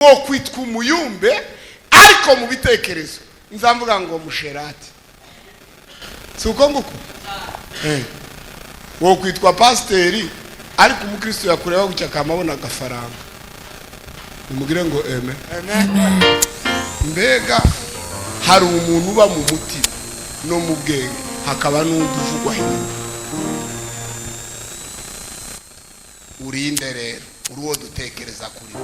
wo kwitwa umuyumbe ariko mu bitekerezo nzamvuga ngo musherati suko nguko wo kwitwa pasteri ariko umukristo yakureba gucya kamabona gafaranga umugire ngo amen mbega hari umuntu uba mu mutima no mu bwenge hakaba n'undi uvugwa hino urinde rero uruwo dutekereza kuri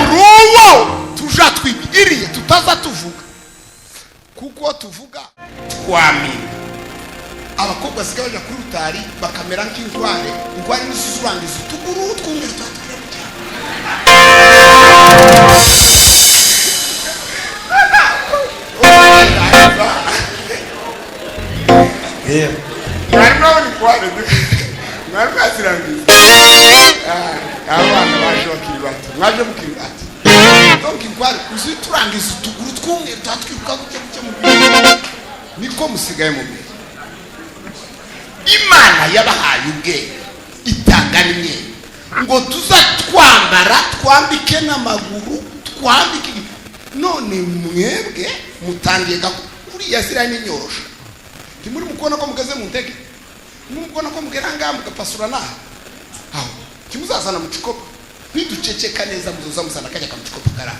uruwo tuja twibiriye tutaza tuvuga kuko tuvuga twamina abakobwa sigaye baja kuri rutari bakamera nk'intware ingwari n'isuzurangiza utuguru twumwe twatwira mu cyaro abana baje bakiri bato mwaje mukiri bato donc ingwari uziturangiza utuguru twumwe twatwiruka gucya mu niko musigaye mu bihe Imana yabahaye ubwenge itanga rimwe ngo tuza twambara twambike n'amaguru twambike none mwebwe mutangiye kuri yasira n'inyorosha timuri mukona ko mugeze mu ntege mukona ko mugeranga mugapasura na aho kimuzazana mu cikopa ntiduceceka neza muzoza musana kajya kamucikopa kara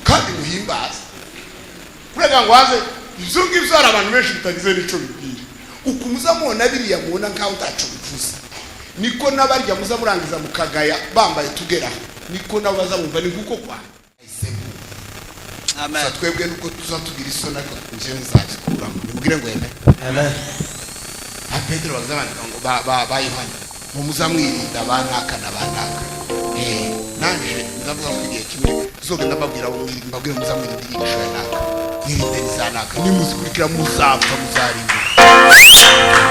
kandi muhimbaza kurega ngo waze ibyo ngibyo ari abantu benshi bitagize n'ico bibwira ukumuza mona biriya mona nkaho utacu bivuze niko nabarya muza murangiza mukagaya bambaye tugera niko nabaza bumva ni guko kwa amen twebwe nuko tuzatugira isona ko nje nzakikura mubwire ngo amen Pedro bazabandika ngo ba Yohana mu muzamwirinda banaka nabanaka nanje ndavuga ko igihe kimwe zogenda babwira abo mbabwire muzamwirinda igisho yanaka nirinde nizanaka nimuzikurikira muzapfa muzarinda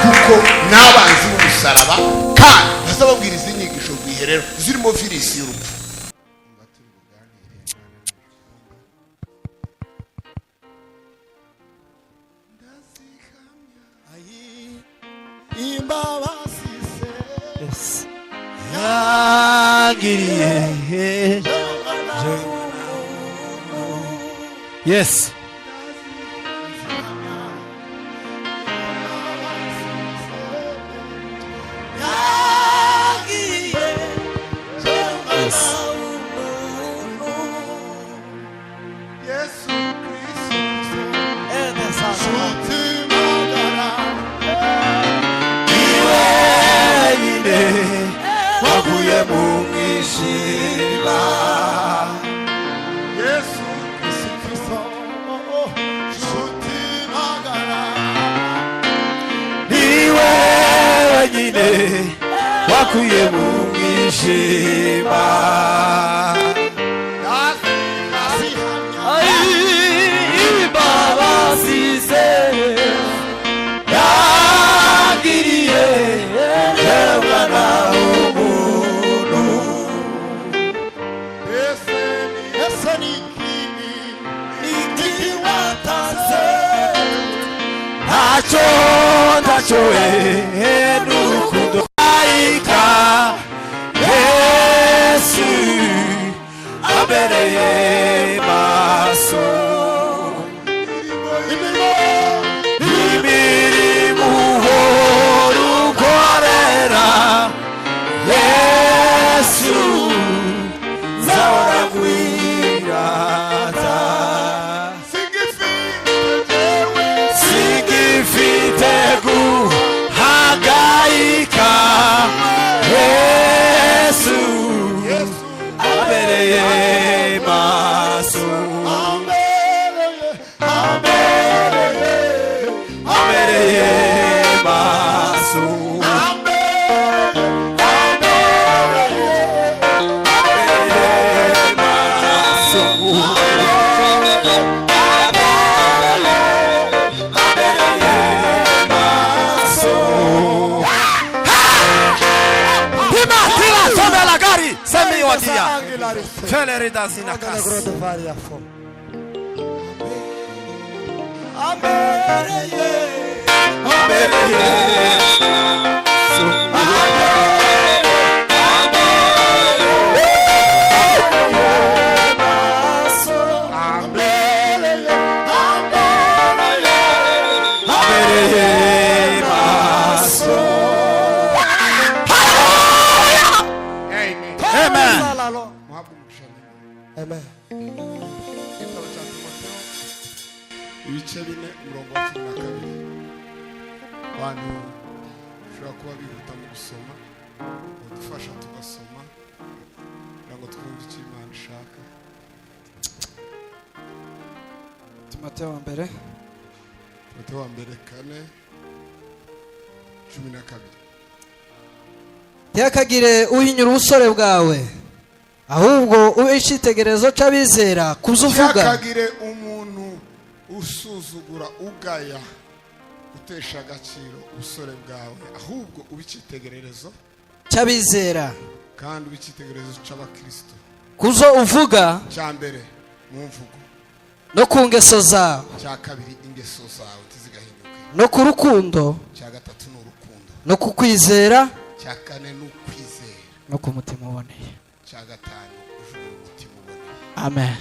kuko nabanzi b'umusaraba kandi bazababwira izi nyigisho rwiherero zirimo virisi y'urupfu Yes. Wakuye mu mwijima imbabazi ze yagiriye Mwana w'umuntu ese ni watanze ntacyo n'urukundo Yesu abereye maso imirimo ukorera Yesu nzahora nkwirata singifite guhangayika Yesu abereye maso abereye maso Fele na casa. Amen. muhabwe umugisha. Amen. Igitabo cya Timoteyo ibice 4 umurongo wa 12. Abantu ushobora kuba bihuta mu gusoma, udufasha tugasoma kugira ngo twumve icyo Imana ishaka. Timoteyo wa mbere. Timoteyo wa mbere 4:12. Ntihakagire uhinyura ubusore bwawe, ahubwo ube icyitegererezo cy'abizera kuzo uvuga. Ntihakagire umuntu usuzugura, ugaya, utesha agaciro ubusore bwawe, ahubwo ube icyitegererezo cy'abizera kandi ube icyitegererezo cy'abakristo. kuzo uvuga, cya mbere mu mvugo, no ku ngeso zawe, cya kabiri ingeso zawe tizigahinduke, no ku rukundo, cya gatatu ni urukundo, no ku kwizera, cya kane ni ukwizera, no ku mutima uboneye. cya gatanu ujure umutima uboneye. Amen.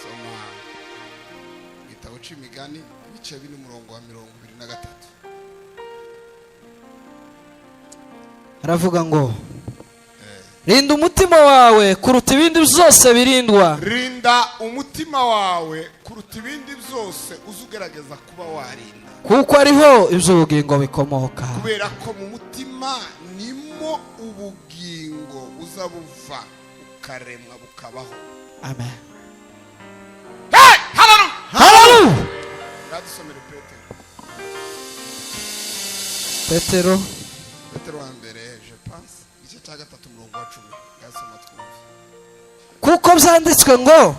Soma igitabo cy'imigani ibice 4 umurongo wa 23. Aravuga ngo rinda umutima wawe kuruta ibindi byose birindwa. Rinda umutima wawe kuruta ibindi byose uzugerageza kuba warinda, kuko ariho iby'ubugingo bikomoka. kubera ko mu mutima nimo ubugingo buza buva ukaremwa bukabaho. Amen. Hallelujah. Hallelujah. Radusomere Petero Petero wa mbere je pense igice cya 3 umurongo wa 10. Gasoma twumve. kuko byanditswe ngo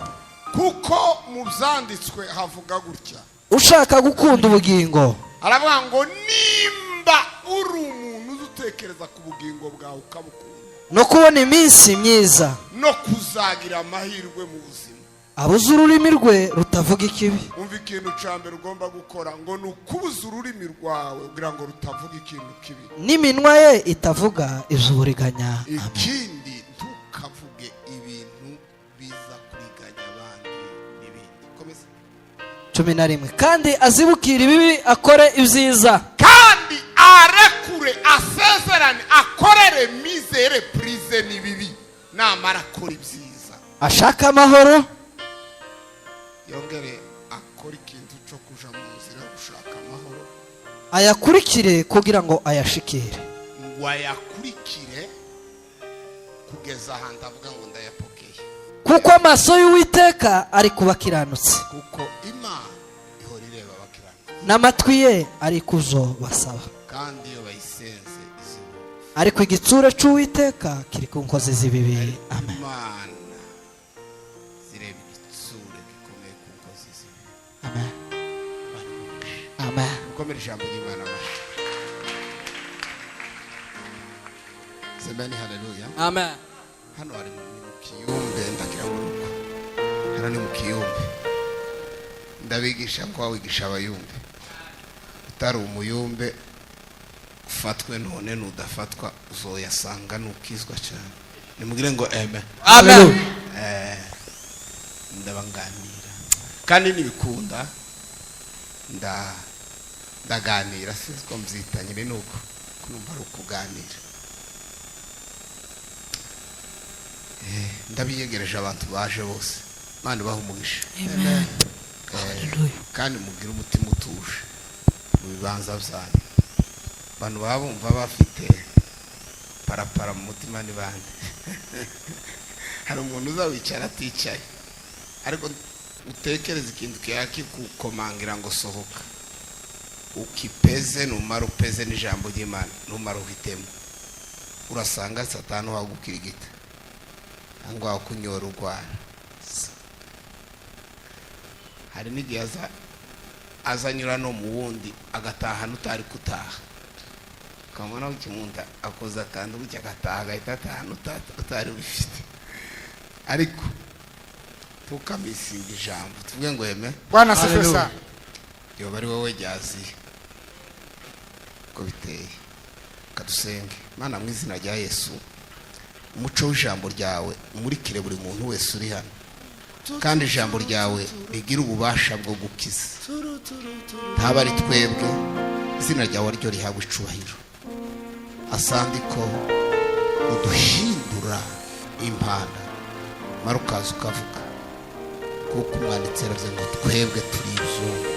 Kuko mu byanditswe havuga gutya, ushaka gukunda ubugingo, aravuga ngo nimba uri umuntu utekereza ku bugingo bwawe ukabukunda no kubona iminsi myiza, no kuzagira amahirwe mu buzima, abuze ururimi rwe rutavuga ikibi. umva ikintu cya mbere ugomba gukora ngo ni ukubuza ururimi rwawe kugira ngo rutavuga ikintu kibi, n'iminwa ye itavuga iby'uburiganya. ikindi ntukavuge ibintu biza kuriganya abandi n'ibindi. Komeza. 11 kandi azibukira ibibi akore ibyiza, Kandi arekure asezerane akorere mizere prize n'ibibi, namara akora ibyiza ashaka amahoro, yongere akora ikintu cyo kuja mu nzira gushaka amahoro, ayakurikire kugira ngo ayashikire. ngo ayakurikire kugeza ahantu avuga ngo ndayapokeye, kuko amaso y'Uwiteka ari ku bakiranutsi, kuko Imana ihora ireba abakiranutsi, n'amatwi ye ari kuzo basaba. kandi iyo bayisenze izuba. ariko igitsure cy'Uwiteka kiri ku nkozi z'ibibi. Amen. Imana zireba igitsure gikomeye ku nkozi z'ibibi. Amen. Amen. Ukomere ijambo ry'Imana amashyi. Semeni haleluya. Amen. Hano hari mu kiyumbe ndagira ngo nuko. Hano ni mu kiyumbe. Ndabigisha kwa wigisha abayumbe. Utari umuyumbe ufatwe none nudafatwa uzoyasanga nukizwa cyane. Nimugire ngo amen. Amen. Ndabanganira. Kandi nibikunda ndaganira siko mbyitanyire nuko kunumva ari ukuganira. Ndabiyegereje abantu baje bose, Imana baha umugisha. Amen. Kandi mugire umutima utuje mu bibanza byanyu. Abantu babumva bafite parapara mu mutima ni bande. Hari umuntu uzawicara aticaye ariko utekereza ikintu kikukomangira ngo sohoka, ukipeze numara upeze n'ijambo ry'Imana, numara uhitemo urasanga Satani wagukirigita ngo akunyora urwara. Hari n'igihe azanyura no mu wundi agataha n'utari kutaha, ukamubona ukimunda akoza akantu gutya agataha agahita ataha n'utari ubifite. Ariko tukamisinga ijambo tuvuge ngo yeme Bwana sifesa. Yo bari wowe jyaziye ko biteye. Kadusenge. Mana mu izina rya Yesu, umuco w'ijambo ryawe umurikire buri muntu wese uri hano, kandi ijambo ryawe rigira ububasha bwo gukiza. Ntaba ari twebwe, izina ryawe ryo rihabwa icubahiro. asandi ko uduhindura impanda mara ukaza ukavuga kuko umwanditsi yaravuze ngo twebwe turi ibyuma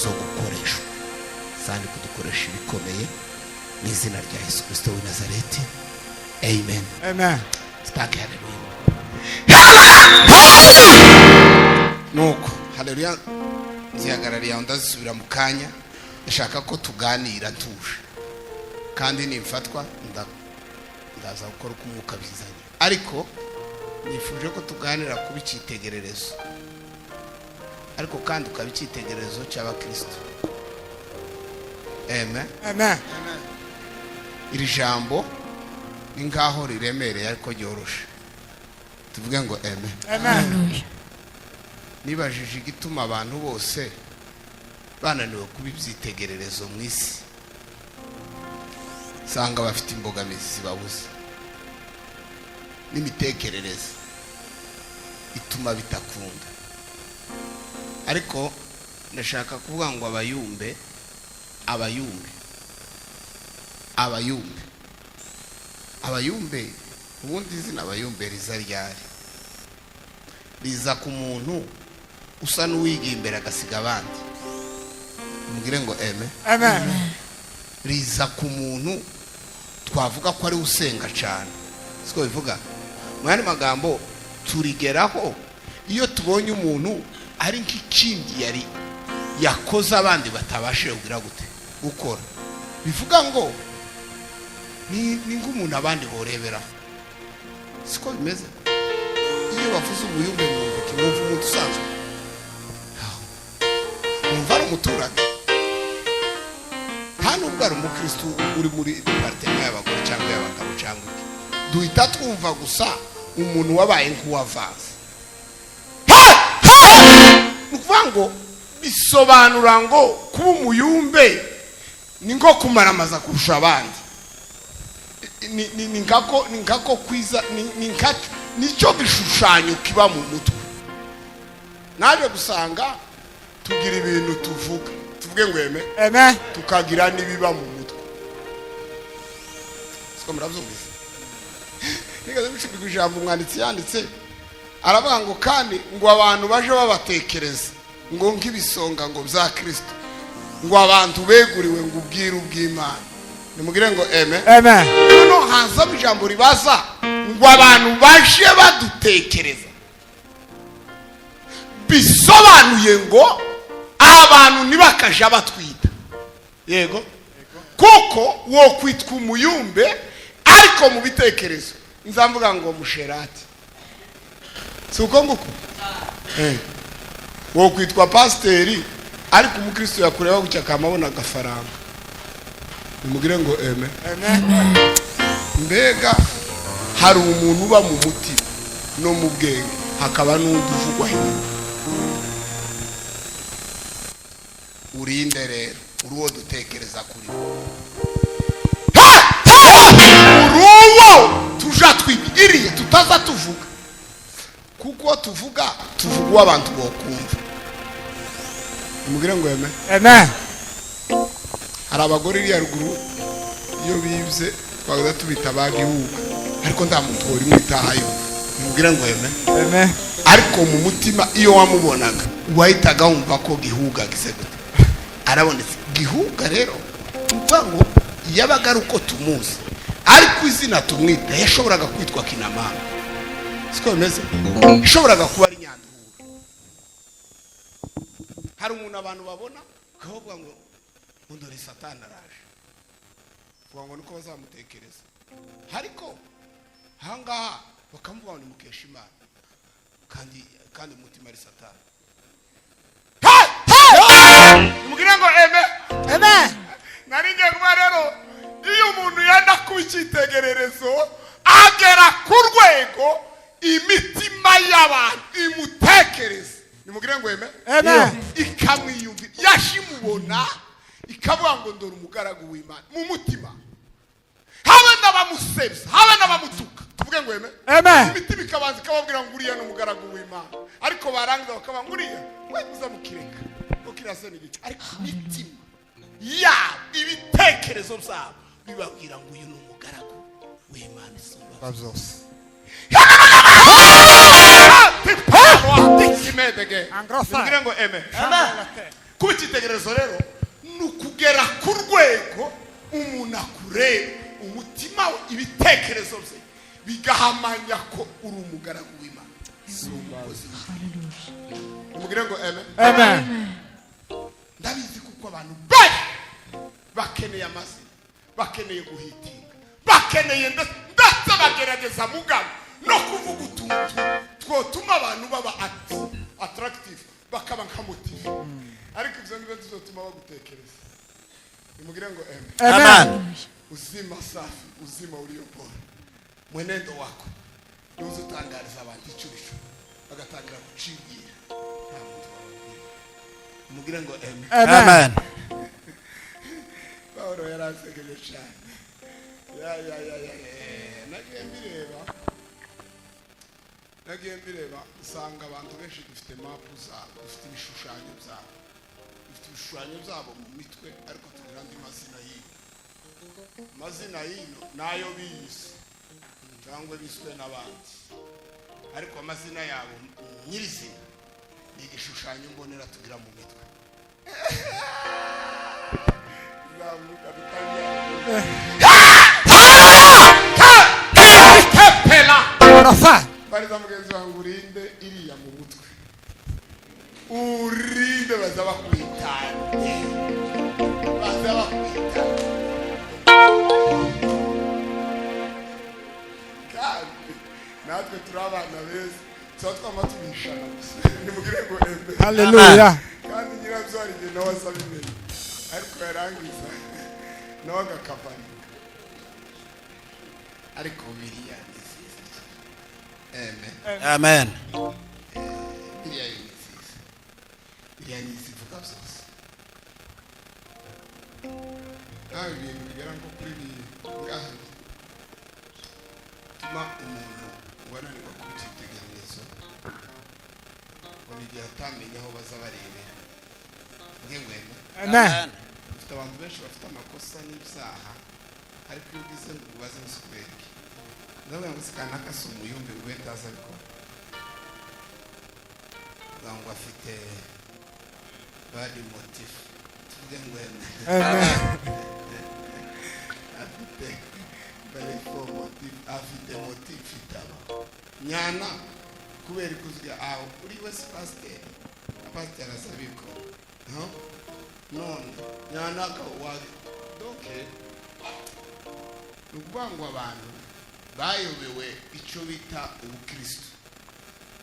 zo gukoreshwa kandi kudukoresha ibikomeye mu izina rya Yesu Kristo w'i Nazareti. Amen. Amen. Sitake haleluya. Nuko haleluya nzihagarariye ndazisubira mu kanya. Ndashaka ko tuganira ntuje kandi nimfatwa ndaza gukora uko umwuka bizanye, ariko nifuje ko tuganira ku bicitegererezo, ariko kandi ukabicitegererezo cy'abakristo. Amen. Amen. Iri jambo ni ngaho riremereye ariko ryoroshe, tuvuge ngo amen. Amen. Nibajije igituma abantu bose bananiwe kuba ibyitegererezo mu isi, sanga bafite imbogamizi zibabuza n'imitekerereze ituma bitakunda. Ariko ndashaka kuvuga ngo abayumbe ubundi izina abayumbe riza ryari? Riza ku muntu usa n'uwiga imbere agasiga abandi. Mugire ngo amen. Amen. Riza ku muntu twavuga ko ari usenga cyane, siko bivuga. Mwari magambo turigeraho iyo tubonye umuntu ari nk'ikindi yari yakoze abandi batabashe kugira gute gukora, bivuga ngo ni nk'umuntu abandi boreberaho, siko bimeze. Iyo bavuze ubuyumbe mu kinyumva umuntu usanzwe umva ari umuturage, nta nubwo ari umukristo uri muri departement y'abagore cyangwa y'abagabo cyangwa iki, duhita twumva gusa umuntu wabaye nk'uwavaze. Ni ukuvuga ngo bisobanura ngo kuba umuyumbe ni nko kumaramaza kurusha abandi, ni nkako kwiza, nicyo gishushanyo kiba mu mutwe. Naje gusanga tugira ibintu tuvuge ngo Amen. tukagira nibiba mu mutwe, siko murabyumvise. Nigaze bishobora ijambo umwanditsi yanditse aravuga ngo kandi ngo abantu baje babatekereza ngo nk'ibisonga ngo bya Kristo, ngo abantu beguriwe ngo ubwiru bw'Imana. Nimugire ngo amen. Amen. No haza ijambo ribaza ngo abantu baje badutekereza, bisobanuye ngo abantu nibakaje batwita. Yego, kuko wo kwitwa umuyumbe ariko mu bitekerezo nzamvuga ngo musherati, suko nguko wo kwitwa pasteri ariko umukristo yakureba gucya kamabona agafaranga. Nimugire ngo amen. Amen. Mbega hari umuntu uba mu mutima no mu bwenge, hakaba n'undi uvugwa hino. Urinde rero uruwo dutekereza kuri uruwo tuja twibwiriye tutaza tuvuga, kuko tuvuga abantu bokumva. Nimugire ngo amen. Amen. Hari abagore iri ruguru iyo bibye twaza tubita bagihuga, ariko nta muntu uri mwitahayo. Nimugire ngo amen. Amen. Ariko mu mutima iyo wamubonaga wahitaga wumva ko gihuga gisegute arabonetse. Gihuga rero umva ngo yabaga ari uko tumuzi, ariko izina tumwita yashoboraga kwitwa Kinamama, siko bimeze. Yashoboraga kuba ari Nyanduhura. Hari umuntu abantu babona kavuga ngo ndore Satani araje, kuvuga ngo niko bazamutekereza, ariko hangaha bakamuvuga ngo ni mukesha Imana, kandi umutima ari Satani. Nimugire ngo amen. Amen. Naringiye kuba rero iyo umuntu yenda kuba icyitegererezo agera ku rwego imitima y'abantu imutekereza. Nimugire ngo amen. Amen. Ikamwiyumvira, yashimubona ikavuga ngo ndora umugaragu w'Imana mu mutima, habe n'abamusebya habe n'abamutuka. Tuvuge ngo amen. Amen. Imitima ikabanza ikababwira ngo uriya n'umugaragu w'Imana, ariko barangiza bakaba nguriya we uzamukireka ukirase n'igice. Ariko imitima yabo ibitekerezo byabo bibabwira ngo uyu ni umugaragu w'Imana isumba byose mbwira ngo eme kuba icyitegererezo rero ni ukugera ku rwego umuntu akureba umutima we ibitekerezo bye bigahamanya ko uri umugaragu w'Imana mbwira ngo eme ndabizi kuko abantu bari bakeneye amazina bakeneye guhitinga bakeneye ndetse bagerageza mugabo no kuvuga utuntu twotuma abantu baba attractive bakaba nka motive ariko ibyo ngibyo tuzotuma bagutekereza nimugire ngo Amen. uzima safi uzima uriyo bora mwenendo wako niwuze utangariza abantu icyurisho bagatangira gucibwira nta muntu wababwira nimugire ngo Amen. Pawulo yarasekeje cyane nagiye mbireba usanga abantu benshi dufite mapu zabo dufite ibishushanyo byabo mu mitwe ariko tugira andi mazina y'ino nayo biyise cyangwa biswe n'abandi ariko amazina yabo nyirizina ni igishushanyo mbonera tugira mu mitwe zamuka bariza mugenzi wangu urinde iriya mu mutwe urinde baza bakwitanye kandi natwe turi abana beza tuba twama tubishana gusa nimugire ngo haleluya kandi nyirabyo hari igihe nawe asaba imbere ariko yarangiza nawe agakavana ariko biriya Amen. biriya ni izivuga byose nawe ibintu bigera nko kuri ngaha tuma umuntu ngo ananirwa kuba icyitegererezo ngo ni igihe atamenya aho baza barebera ngengweme Amen. dufite abantu benshi bafite amakosa n'ibyaha ariko iyo ugize ngo ubaze nsukweke ndavuga ngo sikanaka si umuyumbi ngo ube atazi abikora ngo afite badi motifu tuvuge ngo afite barefo motifu afite motifu itaba nyana kubera ikuzwe aho uri wese pasiteri pasiteri azabikora none nyana akawari doke ni ukuvuga ngo abantu bayobewe icyo bita ubukristo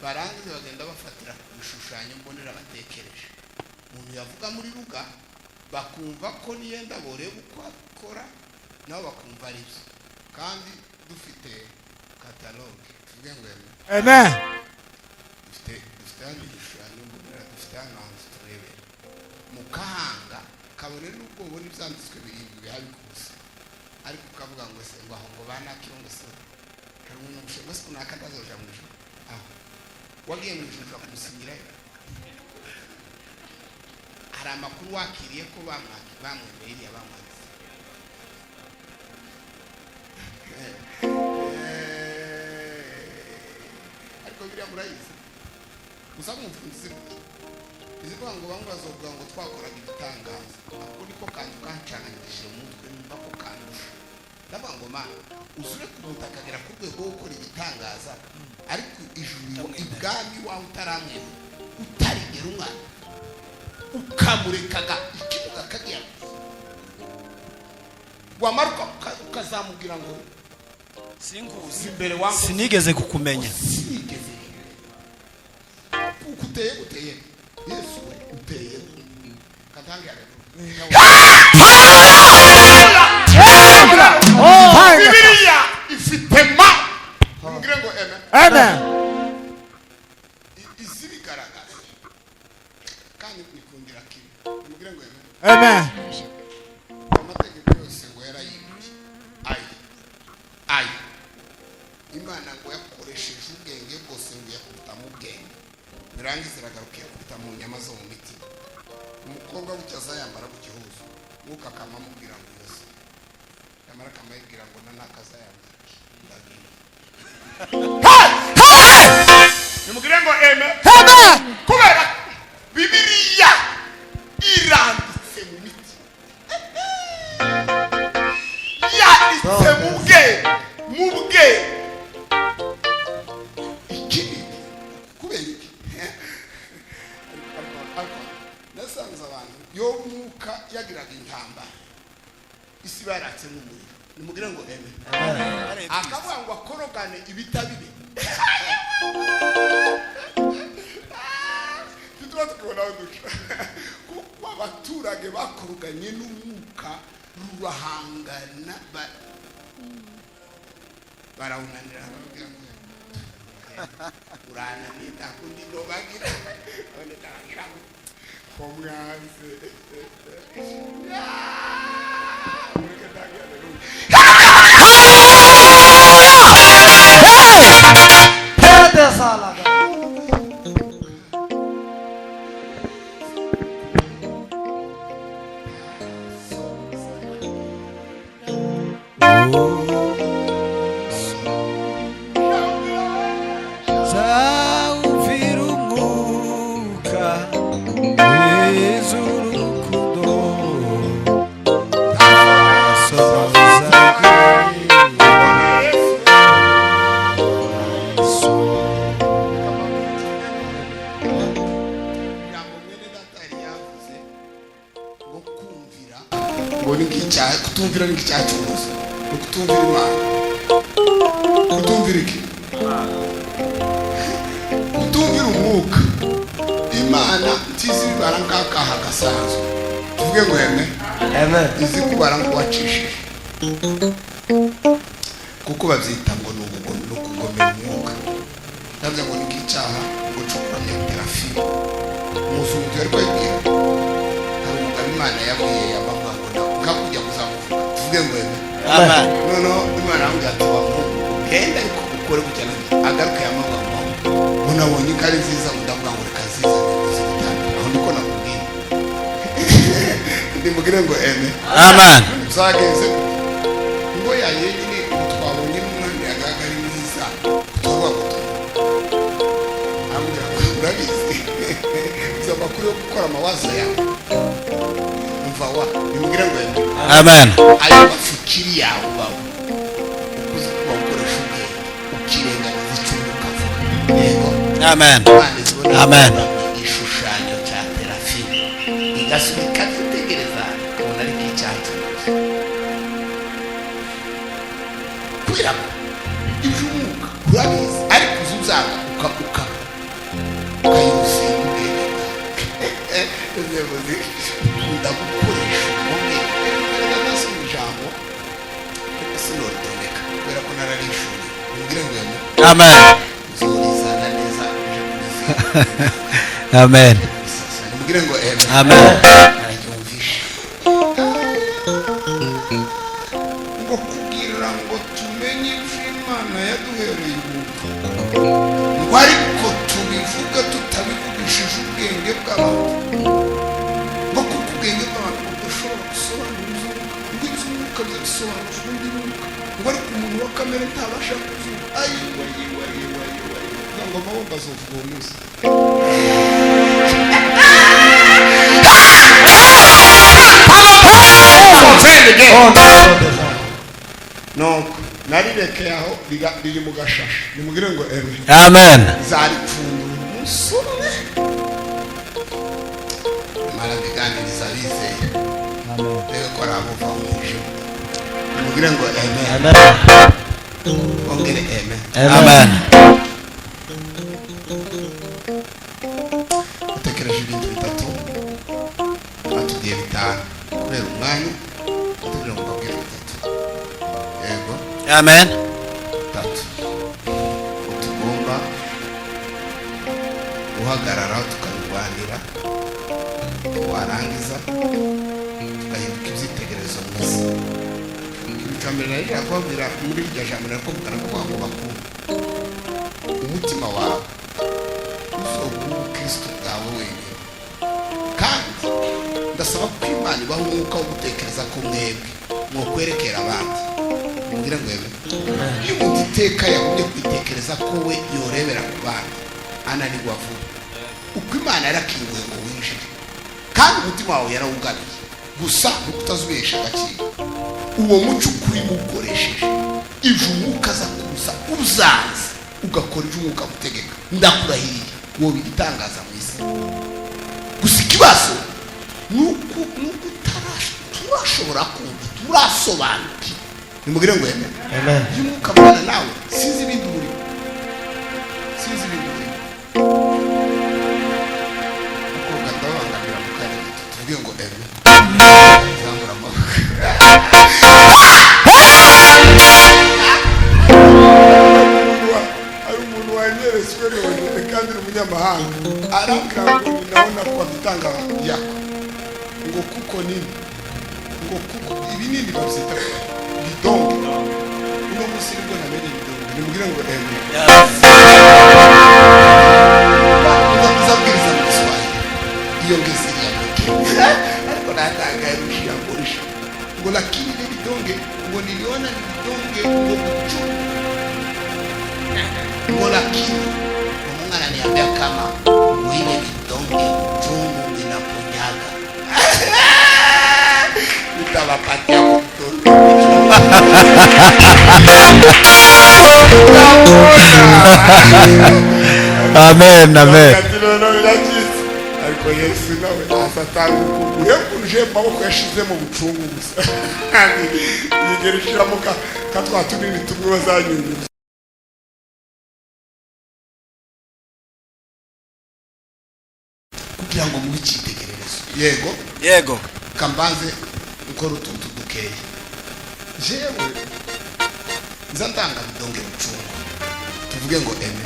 barangiza bagenda bafatira ku bishushanyo mbonera batekereje umuntu yavuga muri ruga bakumva ko niyenda boreba uko akora nabo bakumva ari byo kandi dufite kataloge tuvuge ngo amen dufite hano ibishushanyo mbonera dufite hano hantu turebera mu kahanga kabone n'ubwo ubona ibyanditswe birindwi bihari kubusa ariko ukavuga ngo se ngo aho ngo banakiro ngo se hari umuntu ushinzwe se kunaka ndazoja mu ijuru aho wagiye mu ijuru kumusinyirayo hari amakuru wakiriye ko bamwemeye iriya bamwagize ariko biriya murayizi gusa mwumvunzi izivuga ngo bamwe bazovuga ngo twakoraga ibitangaza ako niko kantu kancanagirije mu mutwe numva ko kandusha ndavuga ngo mana usure ku muntu akagera ku rwego rwo gukora igitangaza ariko ijuru ibwami wawe utaramwemera utarigera umwana ukamurekaga ikibuga kagira wamaruka ukazamubwira ngo Sinkuzi imbere wangu sinigeze kukumenya sinigeze ukuteye Yesu we uteye katangira Bibiliya ifite ma mugire ngo amen izi bigaragaza kandi nikundira kibi mugire ngo amen amategeko yose ngo yarayimuye ayi Imana ngo yakoresheje ubwenge bwose ngo yakubita mu bwenge birangiza iragarukiye kubita mu nyama zo mu mitima umukobwa bucyaza yambara ku gihuzu mwuka akamamubwira ngo yose kamara kamayigira ngo nanakaza yamaki nimugire ngo amen kubera Bibiliya iranditse mu miti yanditse mu bwe iki kubera iki nasanze abantu yo mwuka yagiraga intambara isi baratse n'umuriro nimugire ngo amen akavuga ngo akorogane ibitabibe tukabona uduca kuko abaturage bakoroganye n'umwuka rurahangana barawunanira baravuga ngo urananiye ndakundi ndobagira none ndashaka komwanze kutumvira ni kichacho gusa kutumvira Imana kutumvira iki kutumvira umwuka Imana ntizi barankaka hagasanzwe tuvuge ngo amen izi kubara ngo wacishije kuko bavyita ngo no kugomera umwuka ndavuze ngo ni kichaha ngo cukuramya terafi musunzu yari kwagiye hari umugabo Imana yabwiye yabanga kakujya kuzamuvuga tuvuge ngo amen no Imana yangu yatuwa genda ariko ukore kujyana agaruka yamagamo unabonye kari nziza ndavuga ngo rekaziza zitana aho niko nakubwiye ndimugire ngo amen uzageze ngo yayenye twabonye n'umwana yagagari mwiza kutuvuga ngo amujya urabizi uzamakuru yo gukora amawazo yawe wa nimugire ngo amen ayo bafikiri yawe bawo kuzuba ukoresha ubwenge ukirengagiza icyo ukavuga yego amen ishushanyo cya terafi igasubika itegereza ubona ari k'icyatsi kubera iby'umwuka urabizi ariko uzuzaga ukabuka ukayusinga ubwenge bwawe ndagukoresha ubwenge ndagasa ijambo sinotondeka kubera ko nararishuri nimugire ngo amen uzorizana neza uje kurizana amen nimugire ngo amen arabyumvisha ngo kugira ngo tumenye ivyo Imana yaduhereye ubuntu ngo ariko tubivuga tutabivugishije ubwenge bw'abantu ubwenge bw'abantu budashobora gusobanuza ubw'inzuka bisobanura ubundi mwuka ngo ariko umuntu wa kamere ntabasha kuzuba ayiwa ngo amabomba azovuga uwo munsi nuko narirekeye aho riri mu gashashe nimugire ngo amen zaripfundura umunsi umwe marabiganiriza bizeye rero ko arabuva umuje nimugire ngo amen ongere amen utekereje ibintu bitatu batubwiye bitanu kubera umwanya tubwira ngo babwire bitatu yego amen bitatu tugomba guhagarara tukarwanira warangiza tugahinduka ibyitegererezo mwiza ibicambere nari yakubabwira muri iryo jambo narakubwira ko bakunda umutima wawe uzoguha ubukristo bwawe wenyine kandi ndasaba ko Imana ibaha umwuka wo gutekereza ko mwebwe ngo kwerekera abandi nimubwire ngo yeme iyo umuntu iteka yagumye kwitekereza ko we yorebera ku bandi ananirwa vuba uko Imana yarakinguye ngo winjire kandi umutima wawe yarawugabiye gusa utazubesha agaciro uwo muco ukuri mukoresheje ije umwuka aza kuza uzaza ugakora ije umwuka mutegeka ndakurahiriye wowe igitangaza mu isi gusa ikibazo nuko turashobora kumva turasobanuki nimubwire ngo yeme amen iyo umwuka mwana nawe sinzi ibindi urimo akobwa ndabangamira mu kanya tuvuge ngo eme zamura amaboko ari umuntu wanyeretswe none kandi ni umunyamahanga arambwira ngo nabona ko abitanga yako ngo kuko nini ngo kuko ibi nini babyita bidongo uno munsi nibwo namenye bidongo nimubwire ngo eme uzabwiriza mu Kiswahili iyo ngesiri ya mweke ariko natangaye rushira ngorisha ngo lakini ile bidonge ngo niliona ni bidonge ngo kuchu ngo lakini Mungu ananiambia kama ngo ile bidonge chungu inaponyaga nitawapatia mtoto Amen, amen. ariko Yesu nawe asatanga urekuruje maboko yashize mu bucungu gusa yigerishiramo katwa tunini tumwe bazanyunyuza kugira ngo mu bicitegererezo Yego. kambanze ukora utuntu dukeye jewe nzandanga bidonge bucungu tuvuge ngo eme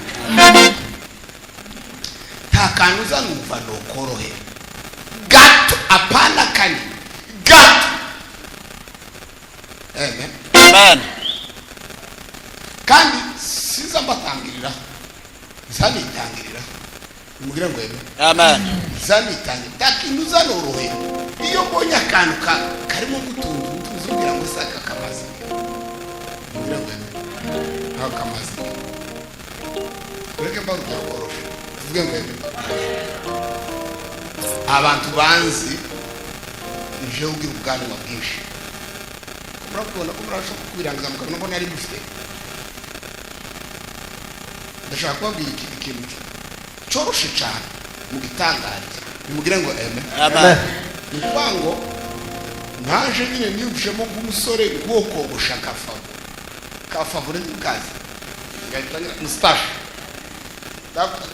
takantu uzanumva nokorohe gato apana kani gato eme Amen. kandi siza mbatangirira zanitangirira nimubwire ngo eme Amen. zanitangirira takintu uzanorohe iyo mbonye akantu karimo gutunga tuzubwira ngo saka kamazi nimubwire ngo eme aho kamazi ureke mbarugero koroshe tuvuge ngo eme abantu banzi nje ugira ubwanwa bwinshi murabona ko murashobora kubirangiza mukabona ko nari mufite ndashaka kubabwira ikintu cyoroshe cyane mu gitangaje nimugire ngo eme Amen. ni kwango naje nyine niyumvishemo nk'umusore wo kogosha kafavure n'ubwazi ngahitangira mustache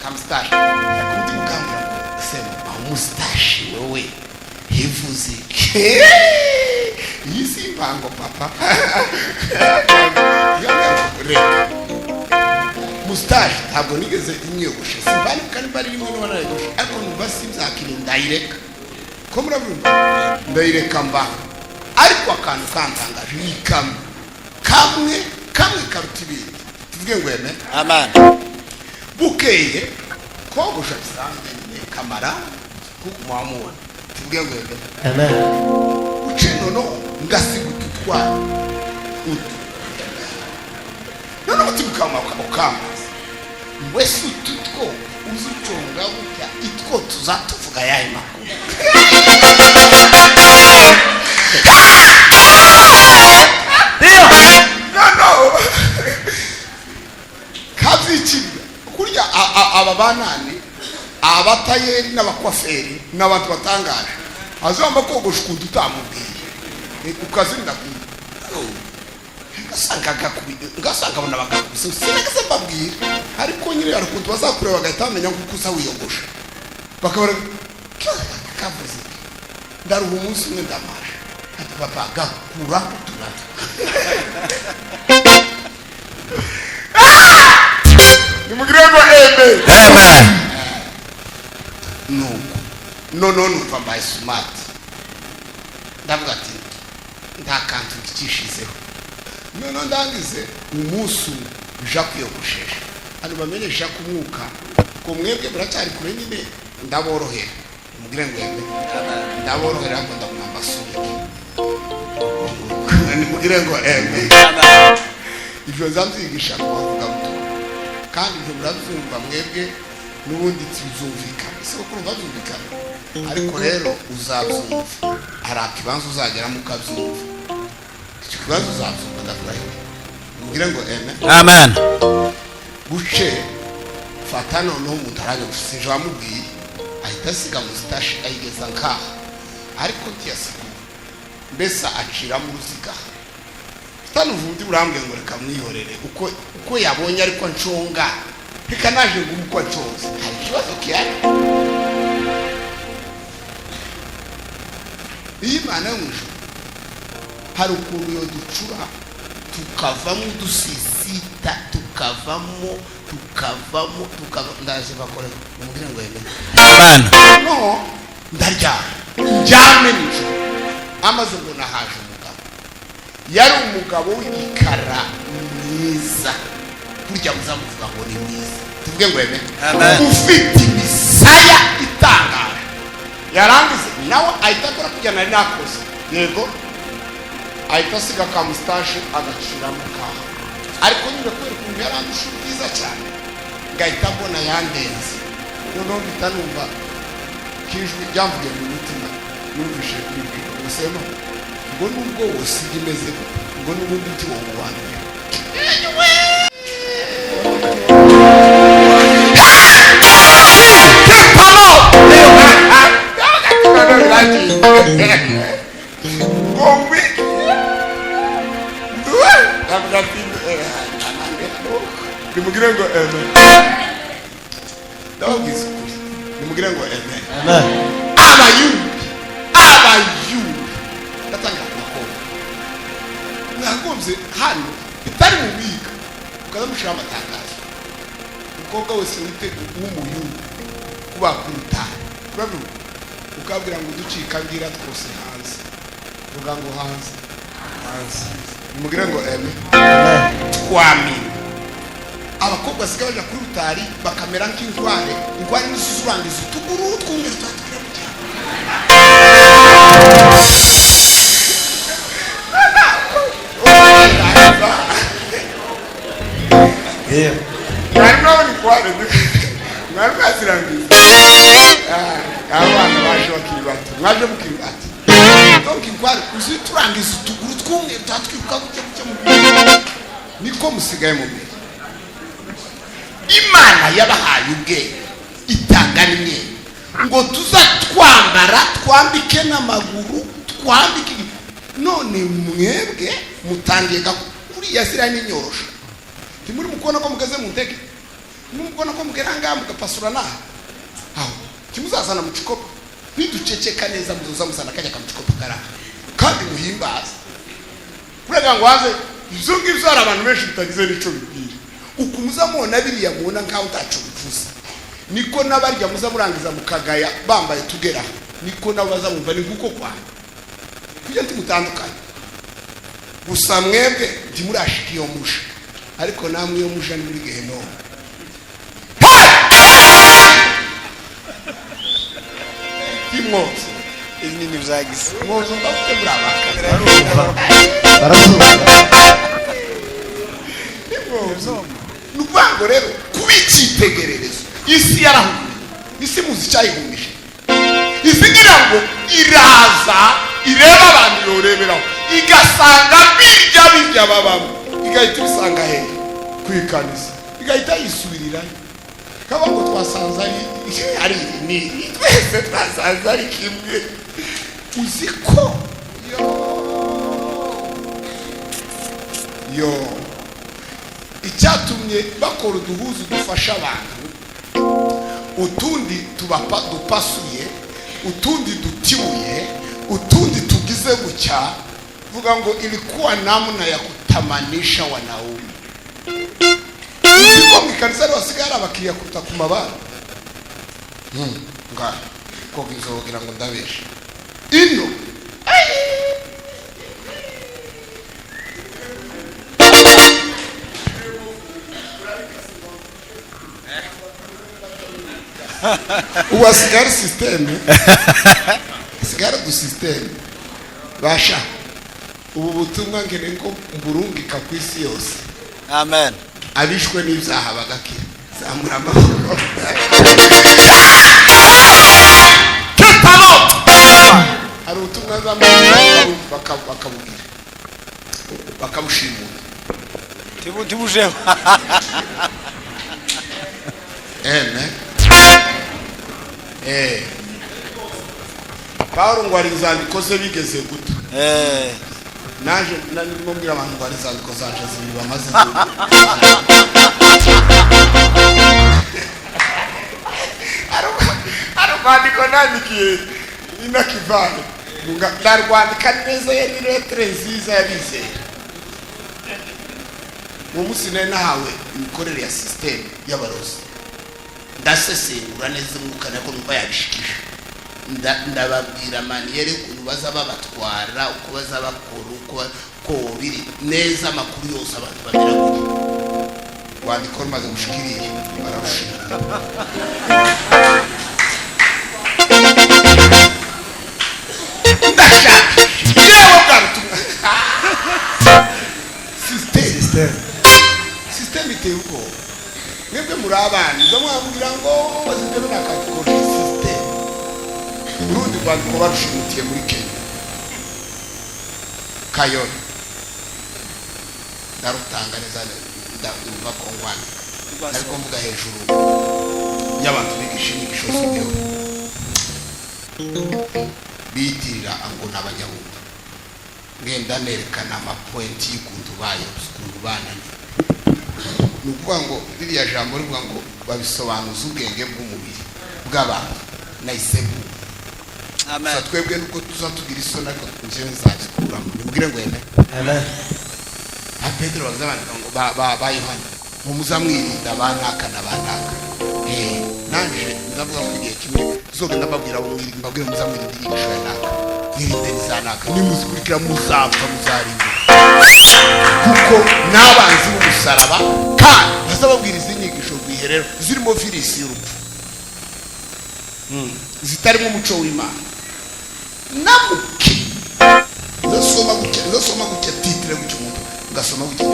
kamustache akundi mukambira ngo sema mustache wewe hivuze iyi si impango papa mustache ntabwo nigeze inyogoshe simbani kandi bari rimwe n'abanayogoshe ariko numva simzakire ndayireka ko murabumva ndayireka mba ariko akantu kantangaje ni kamwe karuta ibindi tuvuge ngo eme Amen. bukeye kogosha bisanzwe nyine kamara kuko muhamubona tuvuge ngo eme amen uce noneho ngasiga ututwara utu noneho tibukama ukamazi wese ututwo uzuconga gutya itwo tuzatuvuga yahe makuru no kavyikirira kurya aba banani abatayeri n'abakwaferi n'abantu batangaje azamba kogosha ukuntu utamubwiye ukazina ngasanga abona bakakubise sinageze mbabwira ariko nyine hari ukuntu bazakureba bagahita bamenya nk'uko uza wiyogosha bakabona kavuze ndaruha umunsi umwe ndamaje ati papa gakura uturata nimugire ngo eme Amen. nuko numva mbaye smart ndavuga ati nta kantu kikishizeho noneho ndangize umunsi uja kwiyogoshesha hano bamenyesha ko umwuka ko mwebwe muracyari kure nyine ndaborohera mugire ngo eme ndaborohera ngo ndamwambasubike nimugire ngo amen. Ibyo nzabyigisha ku bavuga butumwa kandi ibyo murabyumva mwebwe n'ubundi tuzumvikana ese ko babyumvikana ariko rero uzabyumva hari akibanza uzageramo ukabyumva icyo kibazo uzabyumva ndakurahiye nimugire ngo amen. guce fata noneho umutarage usije wamubwiye ahita asiga mustache ayigeza nkaha ariko ntiyasiga mbese acira mu ruziga tano vundi burambwe ngo reka mwihorere uko yabonye ariko nshonga reka naje nguko nshonze hari ikibazo kiyari Imana y'umujuru hari ukuntu yo ducura tukavamo dusisita tukavamo ndaje bakore umubwire ngo yeme amen. no ndarya njyame nijoro amaze ngo nahaje umugabo yari umugabo w'igikara mwiza kurya muzamuvuga ngo ni mwiza tuvuge ngo yeme ufite imisaya itangaje yarangize nawe ahita akora kujya nari nakoze yego ahita asiga ka mustache agaciramo kaha ariko nyine kubera ukuntu yarandusha byiza cyane ngahita mbona yandenze noneho mpita numva kijwi ryamvuye mu mutima numvishe ubusema ngo nubwo wosiga imeze ngo n'ubundi uti wowe wanjye nimugire ngo amen. Ndabagize ukuri nimugire ngo amen. Abayubi ndatangira kumakoma nagombye hano bitari mu biga ukazamushira amatangazo umukobwa wese witegu w'umuyubi kuba kurutara urabivuga ukabwira ngo ducika ngira twose hanze vuga ngo hanze nimugire ngo amen. Twamina abakobwa sigaje kuri rutari bakamera nk'intware ingwari n'isuzurangiza utuguru twumwe twatugera mu cyaro mwari ni kware mwari mwasirangiza abana baje bakiri bato mwaje mukiri bato donc ingwari uziturangiza utuguru twumwe twatwiruka gucyo mu niko musigaye mu mbere. Imana yabahaye ubwenge itanga n'imyenda ngo tuzatwambara twambike n'amaguru twambike none mwebwe mutangiye kuri yasira n'inyorosha timuri mukona ko mugeze mu ntege mukona ko mugeranga mugapasura naho aho kimuzazana mu cikopa biduceceka neza muzoza musana kajya kamucikopa karaka kandi muhimbaza kurega ngo waze izungi zara abantu benshi bitagize nico bibwira ukumuza mubona biriya mubona nkaho utacu bivuze niko nabarya muza murangiza mukagaya bambaye tugera niko nabo bazamumva ni nguko kwa kujya ntimutandukanye gusa mwebwe ntimurashika iyo musha ariko namwe iyo musha ni muri gehenomu timwozo Izinini vyagize mwozo ndafite muri abakara nubango rero kubicitegererezo isi yarahumye isi muzi cyayihumije izigira ngo iraza ireba abantu yoreberaho igasanga bijya babamo igahita isanga he kwikanisa igahita yisubirira kaba ngo twasanze ari ni twese twasanze ari kimwe uziko yo icyatumye bakora uduhuzu dufasha abantu utundi dupasuye utundi dutibuye utundi tugize gucya vuga ngo ilikuwa namna ya kutamanisha wanaume siko mkanisa wasigara abakiriya kuta ku mabara nga ko gizogira ngo ndabeshe ino uwasigara system sigara du system basha ubu butumwa ngene ngo mburungika ku isi yose. Amen. Abishwe n'ibyaha bagakira. Zamura amaboko. Hari ubutumwa bakabubwira bakabushimura Tibujeho. Pawulo ngo hari inzandiko ze bigeze guta. Naje ndimo mbwira abantu ngo hari inzandiko zanje zibiri bamaze arwandiko nandikiye inakivane ndarwandika neza yari letre nziza yabizera. Uwo munsi nari nahawe imikorere ya system y'abarozi ndasesengura neza umwuka nako numva yabishikije ndababwira maniyere ukuntu baza babatwara uko baza bakora uko biri neza amakuru yose abantu babira kuri wandiko rumaze gushikiriye bararushira. System iteye ubwoba. Mwebwe muri abana zo mwambwira ngo bazigebe nakakora system. Urundi rwandiko barushimutiye muri Kenya. Kayoni. Ndarutanga neza ndumva ko ngwandika. Ariko mvuga hejuru y'abantu bigisha inyigisho z'ibyo. Bitirira ngo n'abanyahudi. Ngenda nerekana amapointi y'ukuntu bayo ukuntu banani. Nukuvuga ngo biriya jambo rivuga ngo babisobanuza ubwenge bw'umubiri bw'abantu nayisebu. Amen. Twebwe nuko tuzatugira isoni ariko nje nzazikuramo. Nimubwire ngo yeme. Amen. Pedro bazabandika ngo ba Yohana mu muzamwirinda banaka n'abanaka. Nanje ndavuga ko igihe kimwe zogenda babwira abo mwirinda mbabwira muzamwirinda igisho yanaka. Mwirinde nizanaka nimuzikurikira muzapfa muzarinda. Kuko n'abanzi b'umusaraba kandi bazababwira izi nyigisho biherero zirimo virisi y'urupfu zitarimo umuco w'Imana. Namuke zasoma gutya titire gutya umuntu ngasoma gutya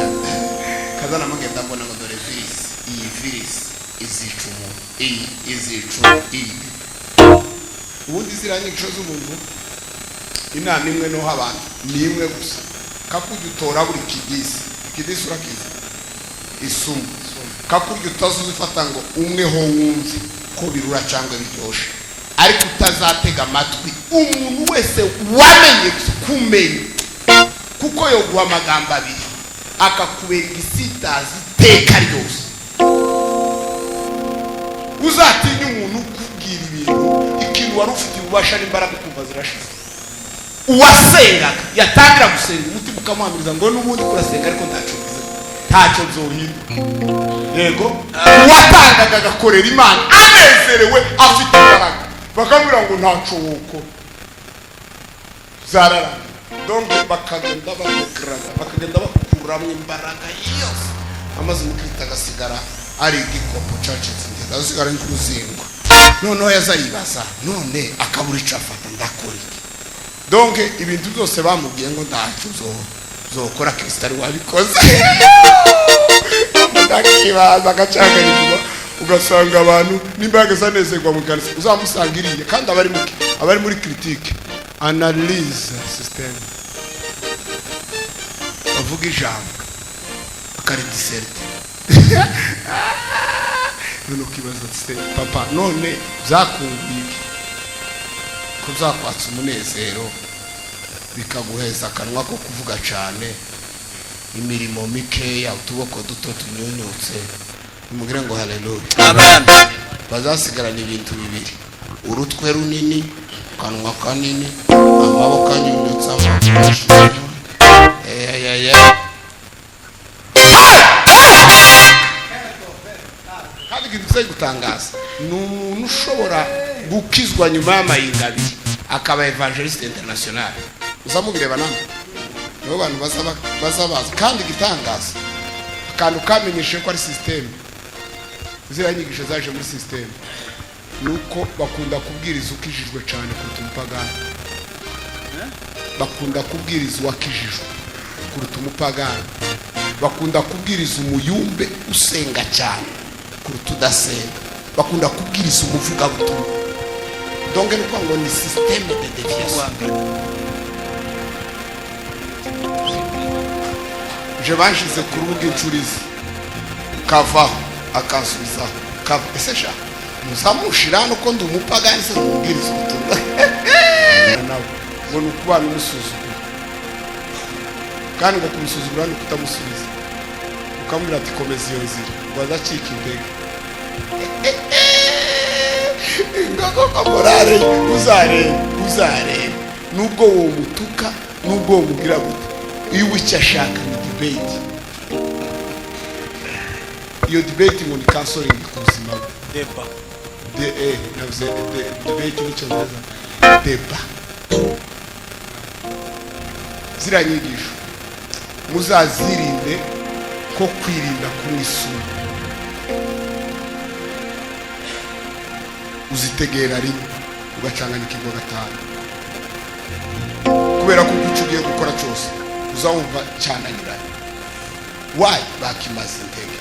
kazana amagenda mbona ngo dore virisi izica umuntu iyi izica iyi. Ubundi ziranyigisho z'umuntu inama imwe no abantu ni imwe gusa kakujya utora buri kidisi urakiza isumu kakujya utazuzifata ngo umweho wumve ko birura cyangwa biryoshe ariko utazatega amatwi umuntu wese wamenye kumenya kuko yo guha amagambo abiri akakubera igisitazi iteka ryose. Uzatinya umuntu kubwira ikintu wari ufite ububasha n'imbaraga kuva zirashize. Uwasengaga yatangira gusenga umutima ukamuhamiriza ngo n'ubundi kurasenga ariko ntacyo nzohira. Yego uwatangaga agakorera Imana anezerewe afite imbaraga bakamubwira ngo ntacyo woko zarara. Donc bakagenda bakuramo imbaraga yose amaze mukita agasigara ari igikopo cacitse ngenda asigara n'uruzingo. Noneho yazayibaza none akabura icyo afata ndakora iki. Donc ibintu byose bamubwiye ngo ntacyo zokora Kristo ari wabikoze. Ndakibaza agacangarirwa ugasanga abantu n'imbaraga zanezerwa mu kanisa uzamusanga iriye kandi abari muri critique analyse system bavuga ijambo akaridiserte. None ukibaza se papa none byakumbiye ko zakwatsa umunezero bikaguheza akanwa ko kuvuga cyane imirimo mikeya utuboko duto tunyunyutse. Nimugire ngo haleluya. Amen. Bazasigarana ibintu bibiri urutwe runini kanwa kanini amaboko anyunyutse kandi gitse gutangaza n'umuntu ushobora gukizwa nyuma y'amayinga abiri akaba evangeliste international. Uzamubireba namwe nibo bantu bazabaza kandi gitangaza akantu kamenyeshe ko ari system ziranyigisho zaje muri system nuko bakunda kubwiriza ukijijwe cyane kuruta umupagani. bakunda kubwiriza uwakijijwe kuruta umupagani, bakunda kubwiriza umuyumbe usenga cyane kuruta udasenga, bakunda kubwiriza umuvugabutumwa. Donc ni kwa ngo ni système de déviation. Je bashize ku rubuga incurizi kavaho akansubizaho kava ese sha muzamushira nuko ndi umupagani se kubwiriza ubutumwa nawe ngo ni ukubana umusuzugura, kandi ngo kumusuzugura ni kutamusubiza, ukamubwira ati komeza iyo nzira ngo azacika intege. Ngako morale uzarebe nubwo wo mutuka nubwo wo mubwira gute, iyo icyo ashaka ni debate. Iyo debate ngo ni counseling ku buzima bwe. Debate ni cyo neza. Deba ziriya nyigisho muzazirinde ko kwirinda kumwisura, uzitegera rimwe ugacanganyikirwa gatanu, kubera ko icyo ugiye gukora cyose uzawumva cyananiranye. Wayi bakimaze intege.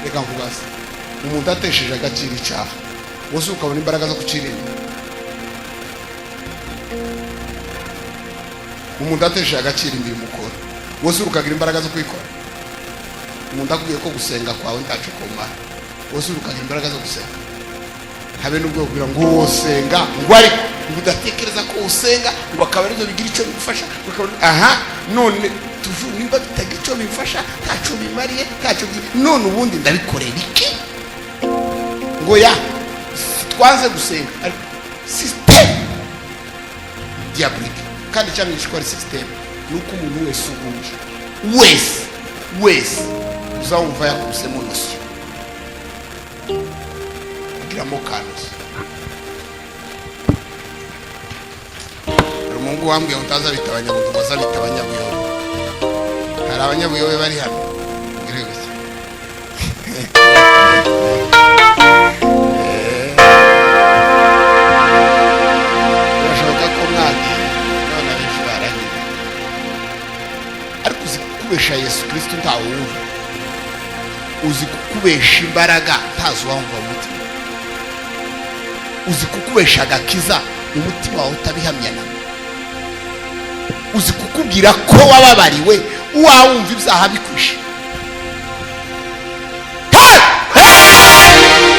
Reka nkubaze, umuntu atesheje agaciro icyaha wose ukabona imbaraga zo kukirinda? Umuntu atesheje agaciro imirimo ukora wose ukagira imbaraga zo kwikora? Umuntu akubwiye ko gusenga kwawe ntacyo kumara wose ukagira imbaraga zo gusenga? Habe n'ubwo kugira ngo wosenga ngo ariko udatekereza ko usenga ngo akaba arizo bigira icyo bigufasha. Aha none tuju nimba bitagira icyo bimfasha ntacyo bimariye ntacyo none ubundi ndabikorera iki? Ngo ya twanze gusenga ariko system diabolique, kandi cyane n'ishikora system nuko umuntu wese uguje wese uzawumva yakubisemo nosyo giramo kanos. Mungu wambwiye utaza bitabanya ngo baza bitabanya buyobe. Hari abanyabuyobe bari hano ngirego cyo urashaka ko mwagi none abishwaranye ariko uzikubesha Yesu Kristo ntawumva, uzi kukubesha imbaraga ntazo wumva umutima, uzi kukubesha agakiza umutima wawe utabihamya na, uzi kukubwira ko wababariwe wawumva ibyaha bikwishe.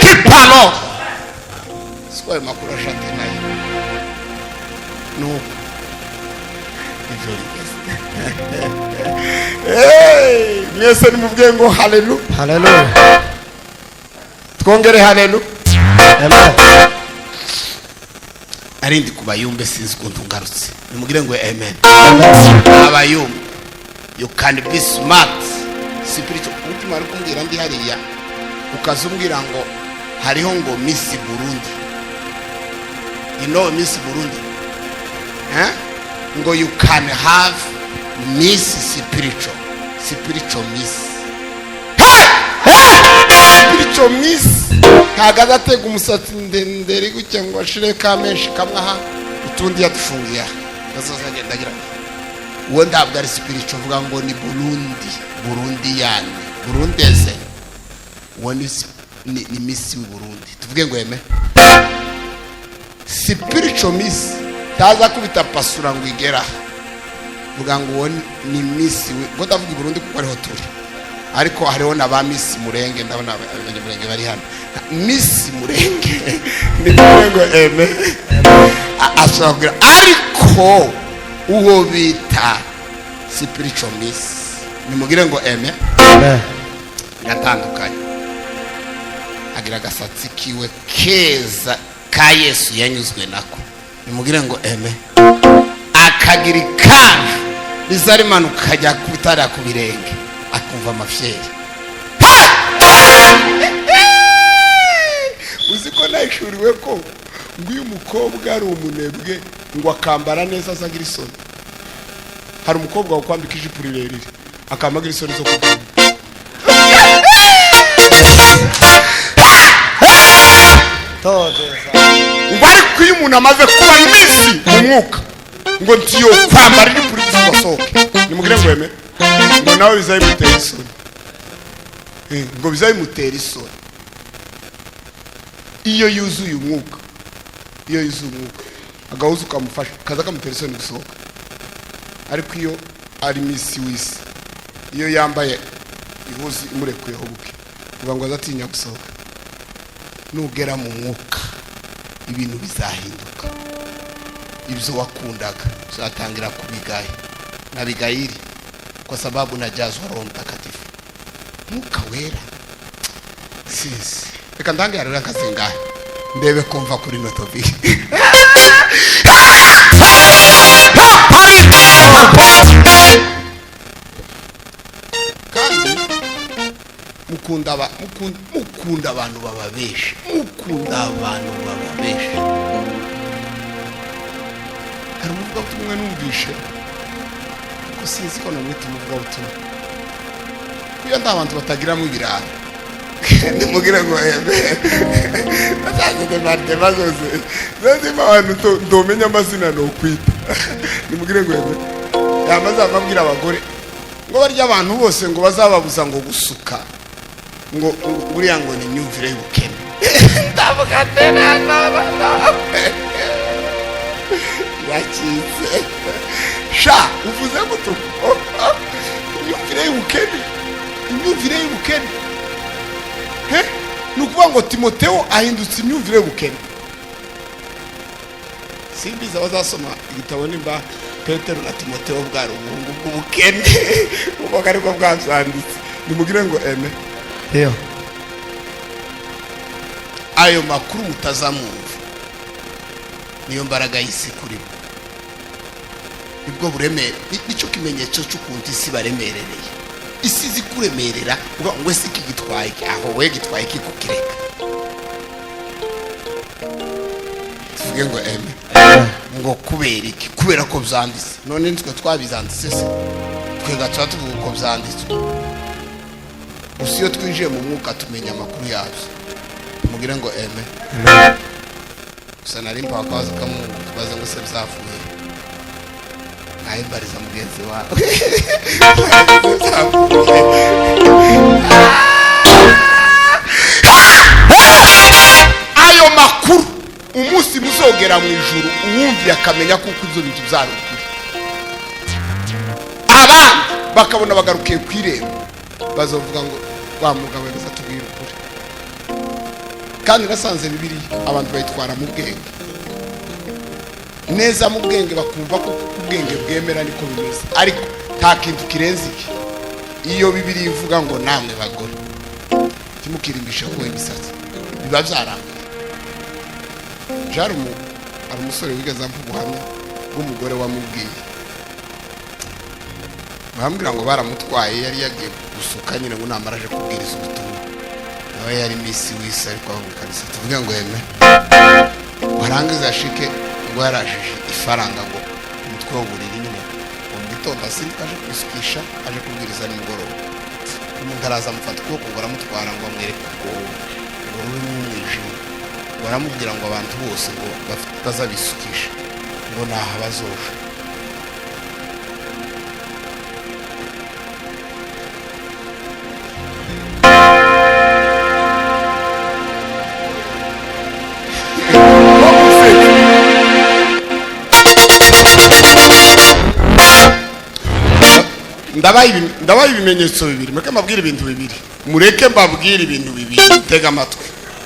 Kipano sikoye makuru ashate nayo nuko ijoro mwese nimubwiye ngo haleluya Hallelujah. twongere haleluya. Amen. Arindi kubayumbe sinzi kuntu ngarutse nimugire ngo amen. Abayumbe you can be smart spiritual. Umutima ari kumbwira ndi hariya ukazumbwira ngo hariho ngo Miss Burundi, you know Miss Burundi ngo you can have Miss Spiritual Miss spiritual Miss kagaza tega umusatsi ndenderi gutya ngo ashire kamenshi kamwe aha utundi yatufungiye gazoza agendagira uwo ndabwo ari spiritual vuga ngo ni Burundi yani Burundeze uwo ni Miss Burundi tuvuge ngo yeme spiritual Miss taza kubita pasura ngo igera vuga ngo uwo ni Miss ngo ndavuga Burundi kuko ariho turi, ariko hariho na ba Miss Murenge ndabona abanyamurenge bari hano. Miss Murenge ni ngo eme ashagira ariko uwo bita spiritual Miss nimugire ngo eme gatandukanye, agira gasatsi kiwe keza ka Yesu yanyuzwe nako nimugire ngo eme, akagira ikanje bizarimanuka kajya kubitara ku birenge akumva amafyeri. Uziko nayishuriwe ko ngo uyu mukobwa ari umunebwe ngo akambara neza azagira isoni. Hari umukobwa wakwambika ijipo rirerire akamagira isoni zo kugenda ngo ari ariko iyo umuntu amaze kuba misi mu mwuka ngo ntiyo kwambara iri kuri gusohoke nimugire ngo weme ngo nawe bizabimutera isoni ngo bizabimutera isoni iyo yuzuye umwuka agahuza ukamufasha kaza kamutera isoni gusohoka ariko iyo ari misi w'isi iyo yambaye ihuzi imurekuyeho buke uvuga ngo azatinya gusohoka nugera mu mwuka ibintu bizahinduka ibyo wakundaga uzatangira kubigaye na bigayiri kwa sababu najazwa Roho Mtakatifu mwuka wera sisi reka ndange yarira kasengaye ndebe kumva kuri notobi kandi mukunda abantu bababesha hari umuvuga butumwa numvishe ko sinzi ko namwita umuvuga butumwa kuya nda abantu batagiramo ibirara ndimugire ngo bazagende bande bazoze zazima abantu ndomenya amazina no kwita ndimugire ngo yamaze amabwira abagore ngo barya abantu bose ngo bazababuza ngo gusuka ngo uriya ngo ni imyumvire y'ubukene ndavuga tena yakize sha uvuze ngo imyumvire y'ubukene nukuvuga ngo Timotheo ahindutse imyumvire y'ubukene simbiza bazasoma igitabo nimba Petero na Timotheo bwari ubungu bw'ubukene uko ariko bwazanditse nimugire ngo eme ayo makuru mutazamumva niyo mbaraga y'isi kuri nibwo buremere nicyo kimenyetso cy'ukuntu isi baremerereye isi zikuremerera ngo ese iki gitwaye aho we gitwaye iki kukireka tuvuge ngo eme ngo kubera iki kubera ko byanditse none nitwe twabizanditse se twega tuvuga ko byanditswe gusa iyo twinjiye mu mwuka tumenya amakuru yabyo mugire ngo eme gusa nari mpaka kaza kamubaza ngo se byavuye nayimbariza mugenzi wawe ayo makuru umunsi muzogera mu ijuru uwumviye akamenya kuko ibyo bintu byari ukuri abandi bakabona bagarukiye ku irembo bazovuga ngo wa mugabo neza tubwire ukuri kandi nasanze Bibiliya abantu bayitwara mu bwenge neza mu bwenge bakumva ko ubwenge bwemera niko bimeze ariko nta kintu kirenze iki iyo Bibiliya ivuga ngo namwe bagore timukirimbisha kuwe imisatsi biba byarangiye ari umusore wigeze amvuga ubuhamya bw'umugore wamubwiye bambwira ngo baramutwaye yari yagiye gusuka nyine ngo namaraje kubwiriza ubutumwa nawe yari misi w'isi ariko aho mu kanisa tuvuge ngo yeme warangiza ashike ngo yarajije ifaranga ngo umutwe w'uburiri nyine mu gitondo asinduka aje kwisukisha aje kubwiriza nimugoroba umuntu araza amufata ukuboko ngo aramutwara ngo amwereke ngo ruri mu mwijima baramubwira ngo abantu bose ngo bazabisukisha ngo naha bazoje ndabaye ibimenyetso bibiri mureke mbabwire ibintu bibiri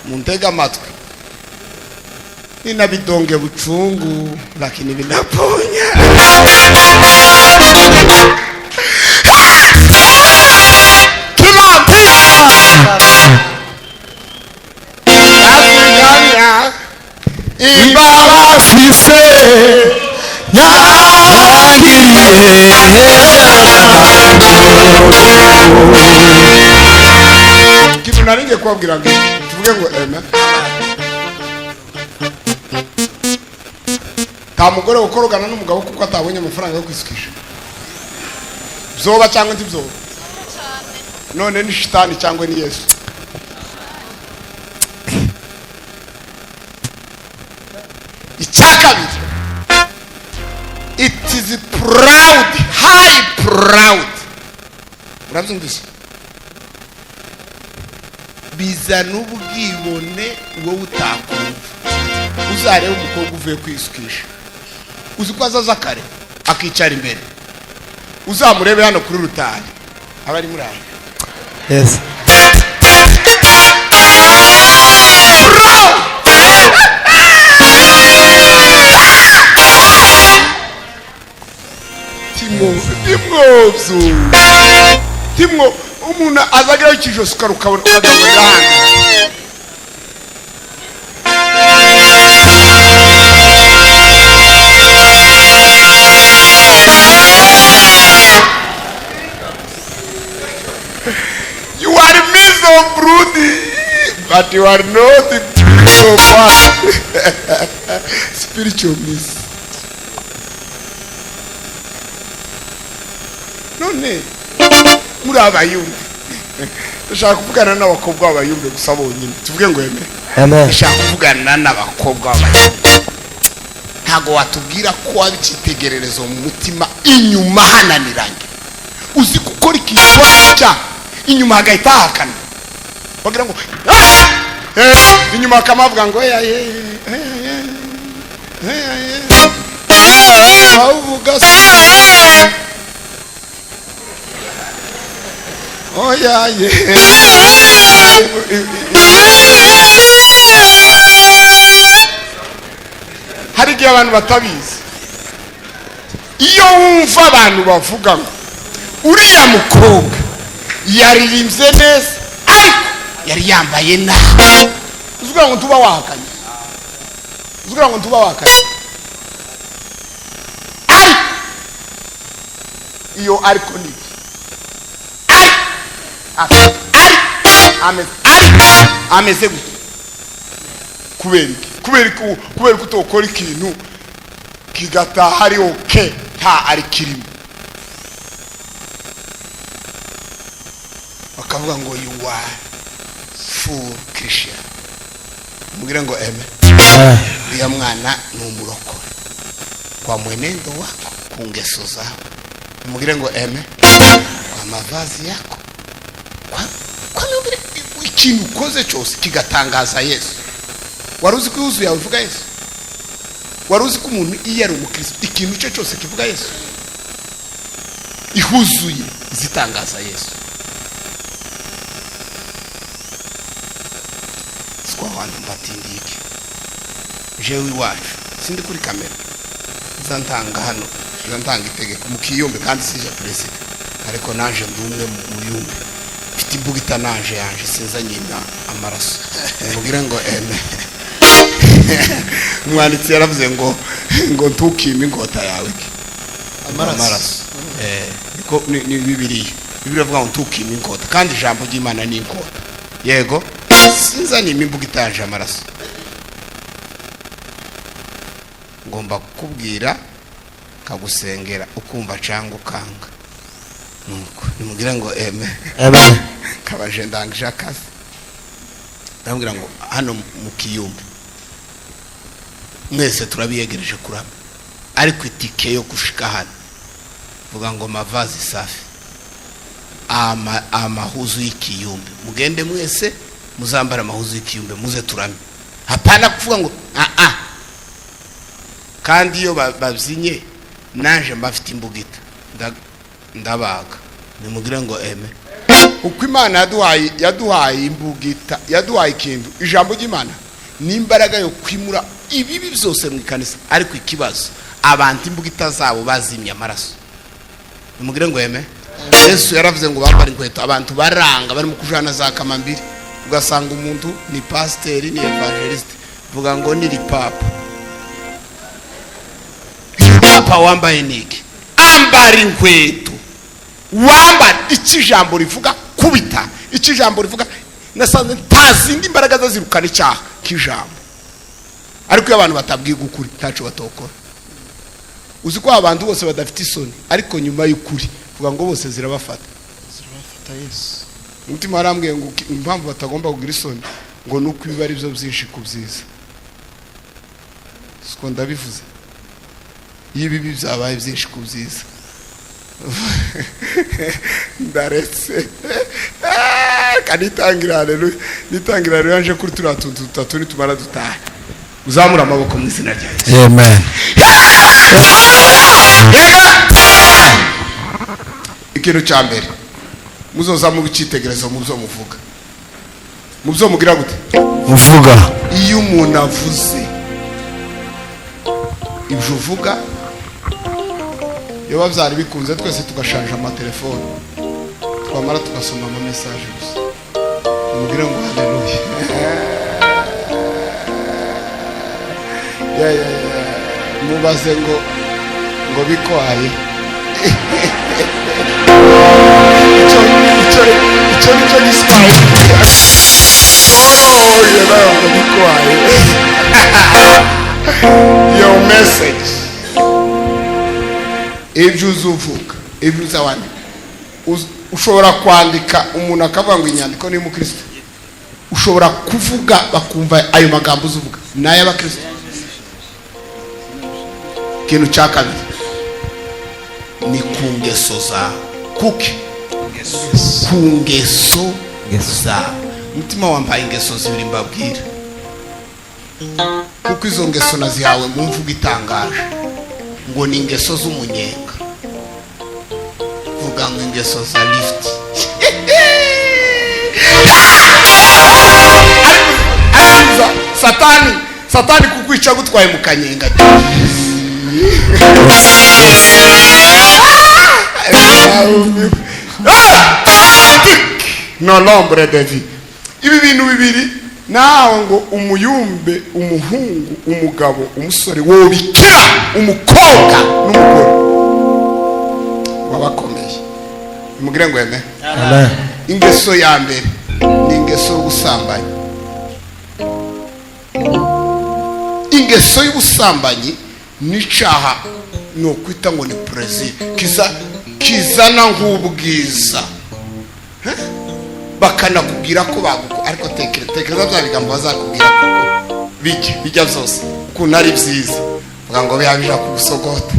muntega amatwi nina vidonge buchungu lakini vinaponya Afrikanya imbabasise kitu naringe kubabwira ngo tuvuge ngo amen ta mugore ukorogana n'umugabo kuko atabonye amafaranga yo kwisukisha byoba cyangwa ntibyoba none ni shitani cyangwa ni Yesu is proud, high proud. Urabyumvise? Bizana ubwibone wowe utakumva. Uzareba umukobwa uvuye kwisukisha, uzi ko azaza kare akicara imbere, uzamurebe hano kuri rutari abari muri aho. Yes. Timwo umuntu azageraho ikijosi ukabona ukagabura hano. You are miss of broody, but you are not the spiritual miss. None muri abayumbe ndashaka kuvugana n'abakobwa b'abayumbe gusa bonyine tuvuge ngo yeme. Amen. Ndashaka kuvugana n'abakobwa b'abayumbe. Ntago watubwira ko wabicitegererezo mu mutima inyuma hananiranye, uzi gukora ikintu cya inyuma hagahita hakana bagira ngo inyuma kamavuga ngo bavuga hari igihe abantu batabizi. Iyo wumva abantu bavuga ngo uriya mukobwa yaririmbye neza ariko yari yambaye nabi, uzugira ngo tuba wahakanye, uzugira ngo tuba wahakanye. Iyo ariko ni ameze gute? kubera ko utokora ikintu kigataha ari oke nta ari kirimo, bakavuga ngo you are full Christian. Mubwira ngo amen. Uya mwana ni umurokore kwa mwenendo wako, ku ngeso zawe. Mubwira ngo amen. Kwa mavazi yako, kwa mubwira ikintu ukoze cyose kigatangaza Yesu. Waruzi ko yuzuye uvuga Yesu? Waruzi ko umuntu iyo ari umukristo ikintu cyo cyose kivuga Yesu? Ihuzuye zitangaza Yesu. Sikwa wantu mbatindike jewe iwacu sindi kuri kamera zantanga hano, zantanga itegeko mukiyombe kandi sije president, ariko nanje ndumwe mu yumbe mfite imbugita nanje yanje sinzanye amaraso. Mubwire ngo amen. Umwanditsi yaravuze ngo ntukime ingota yawe amaraso. Niko ni Bibiliya avuga ngo ntukime ingota, kandi ijambo ry'Imana ni ingota. Yego sinzanye imbugita yanje amaraso. Ngomba kukubwira kagusengera ukumva cyangwa ukanga. Nuko nimubwira ngo amen. Amen. Kabaje ndangije akazi ndambwira ngo hano mu Kiyumbe mwese turabiyegereje kurama, ariko itike yo gushika hano vuga ngo mavazi safi amahuzu y'Ikiyumbe, mugende mwese muzambara amahuzu y'Ikiyumbe muze turame. Hapana kuvuga ngo kandi iyo babzinye naje mbafite imbugita ndabaga. Nimubwira ngo amen. Uko Imana yaduhaye imbugita, yaduhaye ikintu, ijambo ry'Imana ni imbaraga yo kwimura ibibi byose mu kanisa, ariko ikibazo abantu imbugita zabo bazimya amaraso. Nimubwire ngo amen. Yesu yaravuze ngo bambara inkweto, abantu baranga bari mu kujana za kamambiri, ugasanga umuntu ni pasteur ni evangeliste, vuga ngo ni papa wambaye niki, ambara inkweto, wambara ikijambo rivuga kubita, ikijambo rivuga nasanze ntazindi imbaraga zazirukana icyaha kijambo. Ariko abantu batabwiga ukuri taco batokora. Uzi ko abantu bose badafite isoni, ariko nyuma y'ukuri vuga ngo bose zirabafata Yesu. Umutima arambwiye ngo impamvu batagomba kugira isoni ngo nuko ibari byo byinshi kubyiza. Siko ndabivuze. y'ibibi byabaye byinshi ku byiza ndaretse kanitangira haleluya nitangira rero yanje kuri turiya tuntu dutatu nitumara dutaha uzamura amaboko mu izina rya Yesu. Amen. Ikintu cya mbere muzoza mu bicitegerezo mu byo muvuga mu byo mugira gute Uvuga. iyo umuntu avuze ibyo uvuga iyo babyari bikunze twese tugashanja amatelefone twamara tugasoma ama message gusa mugira ngo haleluya mubaze ngo bikwaye icyo nicyo giswaye ngo bikwaye your message ibyo uzuvuga ibyo uzawandika ushobora kwandika umuntu akavuga ngo inyandiko ni umukristo ushobora kuvuga bakumva ayo magambo uzuvuga ni ay'abakristo ikintu cya kabiri ni ku ngeso zawe kuki ku ngeso zawe umutima wambaye ingeso zibiri mbabwira kuko izo ngeso nazihawe mu mvugo itangaje ngo ni ingeso z'umunyenga vuga ngo ingeso za lift satani kukwica gutwaye mu kanyenga no nombre de vie ibi bintu bibiri nawe ngo umuyumbe umuhungu umugabo umusore wobikira umukobwa n'umugore wabakomeye mugire ngo yeme Amen. ingeso ya mbere ni ingeso y'ubusambanyi ingeso y'ubusambanyi n'icaha no kwita ngo ni prezil kizana nk'ubwiza bakanakubwira ko baguko ariko tekereza bya bigambo bazakubwira kuko bijya byose ukuntu ari byiza vuga ngo biyabija ku busogota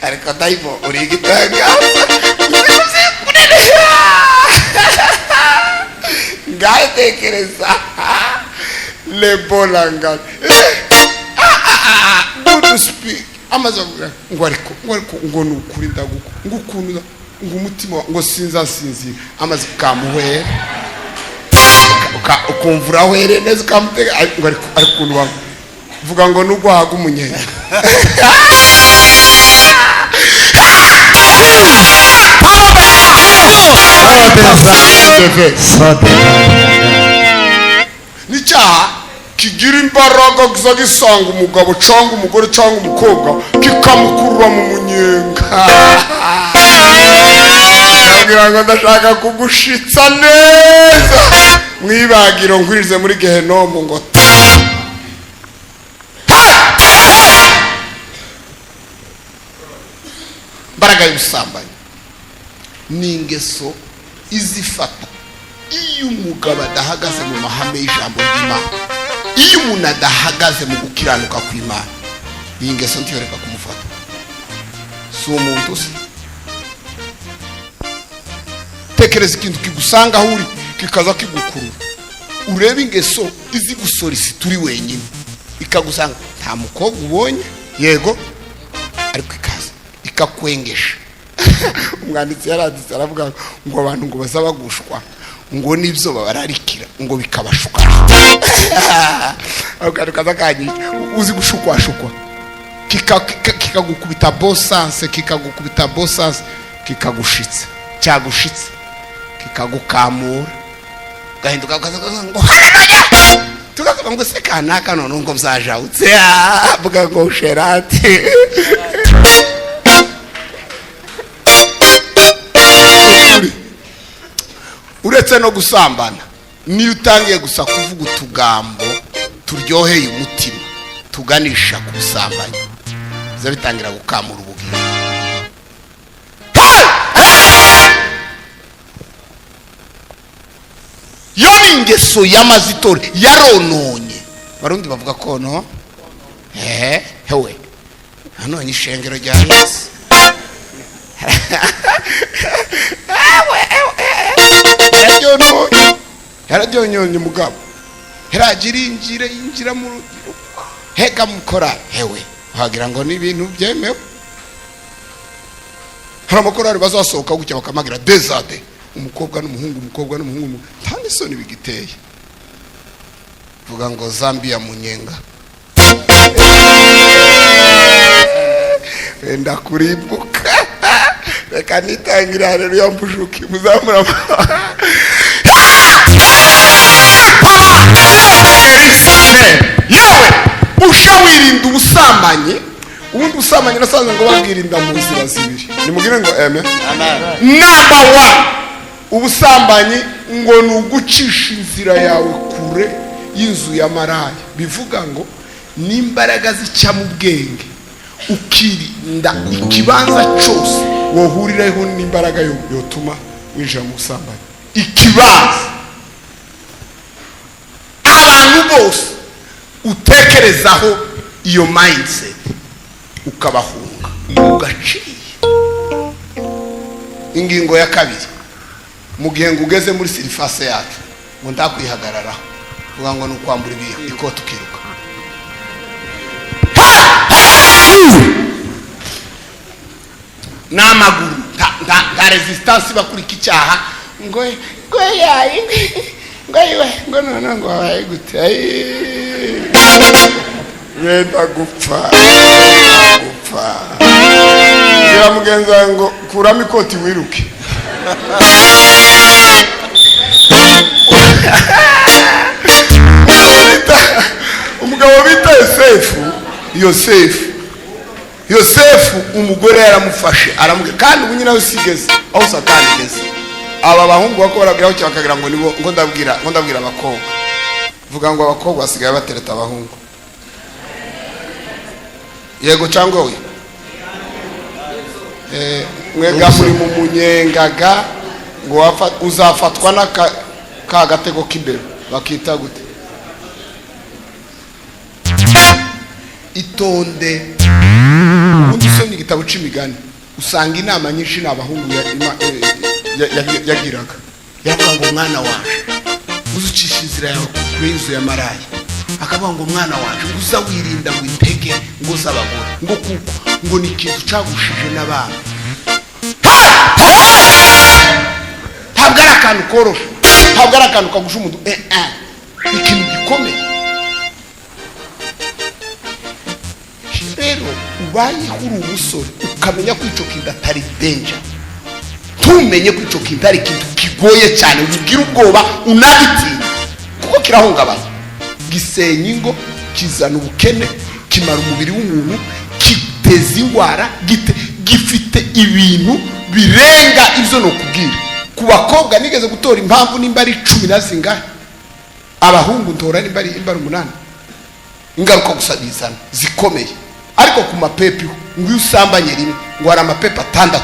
ariko dayimo uri igitanga ngaye tekereza lebolanga good speak amaze ngo ariko ngo nukuri ndaguko ngo ukuntu ngo umutima ngo sinzira amaze kamuhera ukumvura were neza ukamutega ngo ariko ukuntu vuga ngo nubwo haga umunyenga n'icyaha kigira imbaraga kiza gisanga umugabo cyangwa umugore cyangwa umukobwa kikamukurura mu munyenga nabwira ngo ndashaka kugushitsa neza mwibagiro ngwirize muri gehenomu ngo mbaraga y'ubusambanyi ni ingeso izifata iyo umugabo adahagaze mu mahame y'ijambo ry'Imana iyo umuntu adahagaze mu gukiranuka kw'Imana iyi ngeso ntiyoreka kumufata si umuntu se tekereza ikintu kigusanga aho uri kikaza kigukurura urebe ingeso izi gusorisita uri wenyine ikagusanga nta mukobwa ubonye yego ariko ikaza ikakwengesha umwanditsi yaraditse aravuga ngo abantu ngo bazabagushwa ngo nibyo babararikira ngo bikabashuka akarukaza kanyi uzi gushukwa kikagukubita bosanse kikagushitse cyagushitse kikagukamura gahinduka ngo tukavuga ngo se kanaka none ngo byajawutse avuga ngo sherati uretse no gusambana niyo utangiye gusa kuvuga utugambo turyoheye umutima tuganisha ku busambanyi biza bitangira gukamura ubugingo yo ni ingeso y'amazitore yarononye barundi bavuga ko no hewe nanone ishengero rya Yesu yararyonyonye umugabo heragira yinjira mu rubyiruko hega mukora hewe wagira ngo ni ibintu byemewe. hari amakorari bazasohoka gutya bakamagira desade umukobwa n'umuhungu nta n'isoni bigiteye. vuga ngo Zambia Munyenga wenda kurimbuka reka nitangira haleluya mbushuki muzamura yewe ushawirinda ubusambanyi. ubundi ubusambanyi nasanze ngo babwirinda mu nzira zibiri. nimugire ngo amen. Number 1 ubusambanyi ngo ni ugucisha inzira yawe kure y'inzu ya maraya. bivuga ngo n'imbaraga zica mu bwenge ukirinda ikibanza cyose wohuriraho n'imbaraga yotuma winjira mu busambanyi. ikibanza abantu bose utekerezaho iyo mindset ukabahunga ugaciye. ingingo ya kabiri mu gihe ngo ugeze muri sirifase yacu ngo ndakwihagararaho vuga ngo nukwambura ikoti ukiruka. n'amaguru nta resistance bakurika icyaha ngo yayi ngo none ngo wabaye gute wenda gupfa bwira mugenzi wawe ngo kuramo ikoti wiruke. umugabo bita Yosefu umugore yaramufashe aramubwira kandi ubu nyine aho usigeze aho Satani igeze. aba bahungu bakoragiraho cyangwa bakagira ngo nibo ngo ndabwira abakobwa. vuga ngo abakobwa basigaye batereta abahungu. yego cyangwa we mwega muri mu munyengaga ngo uzafatwa n'aka gatego k'imbere bakita gute. itonde ubundi usomye igitabo c'imigani usanga inama nyinshi n'abahungu yagiraga. yavuga ngo mwana waje uzucisha inzira yawe kure y'inzu ya maraya. akavuga ngo mwana waje uza wirinda ngo intege ngo z'abagore ngo kuko ngo ni ikintu cagushije n'abana. ntabwo ari akantu koroshe, ntabwo ari akantu kagusha umuntu. ni ikintu gikomeye. rero ubayeho uri umusore ukamenya ko ico kintu atari danger. tumenye ko ico kintu ari ikintu kigoye cyane ugira ubwoba unabitinya kuko kirahungabanya. gisenya ingo, kizana ubukene, kimara umubiri w'umuntu, kiteza ingwara, gifite ibintu birenga ibyo no kubwira. ku bakobwa nigeze gutora impamvu nimba ari 10 na zingahe, abahungu ntora nimba ari 8. ingaruka gusa bizana zikomeye. ariko ku mapepi ngo iyo usambanye rimwe ngo hari amapepa 6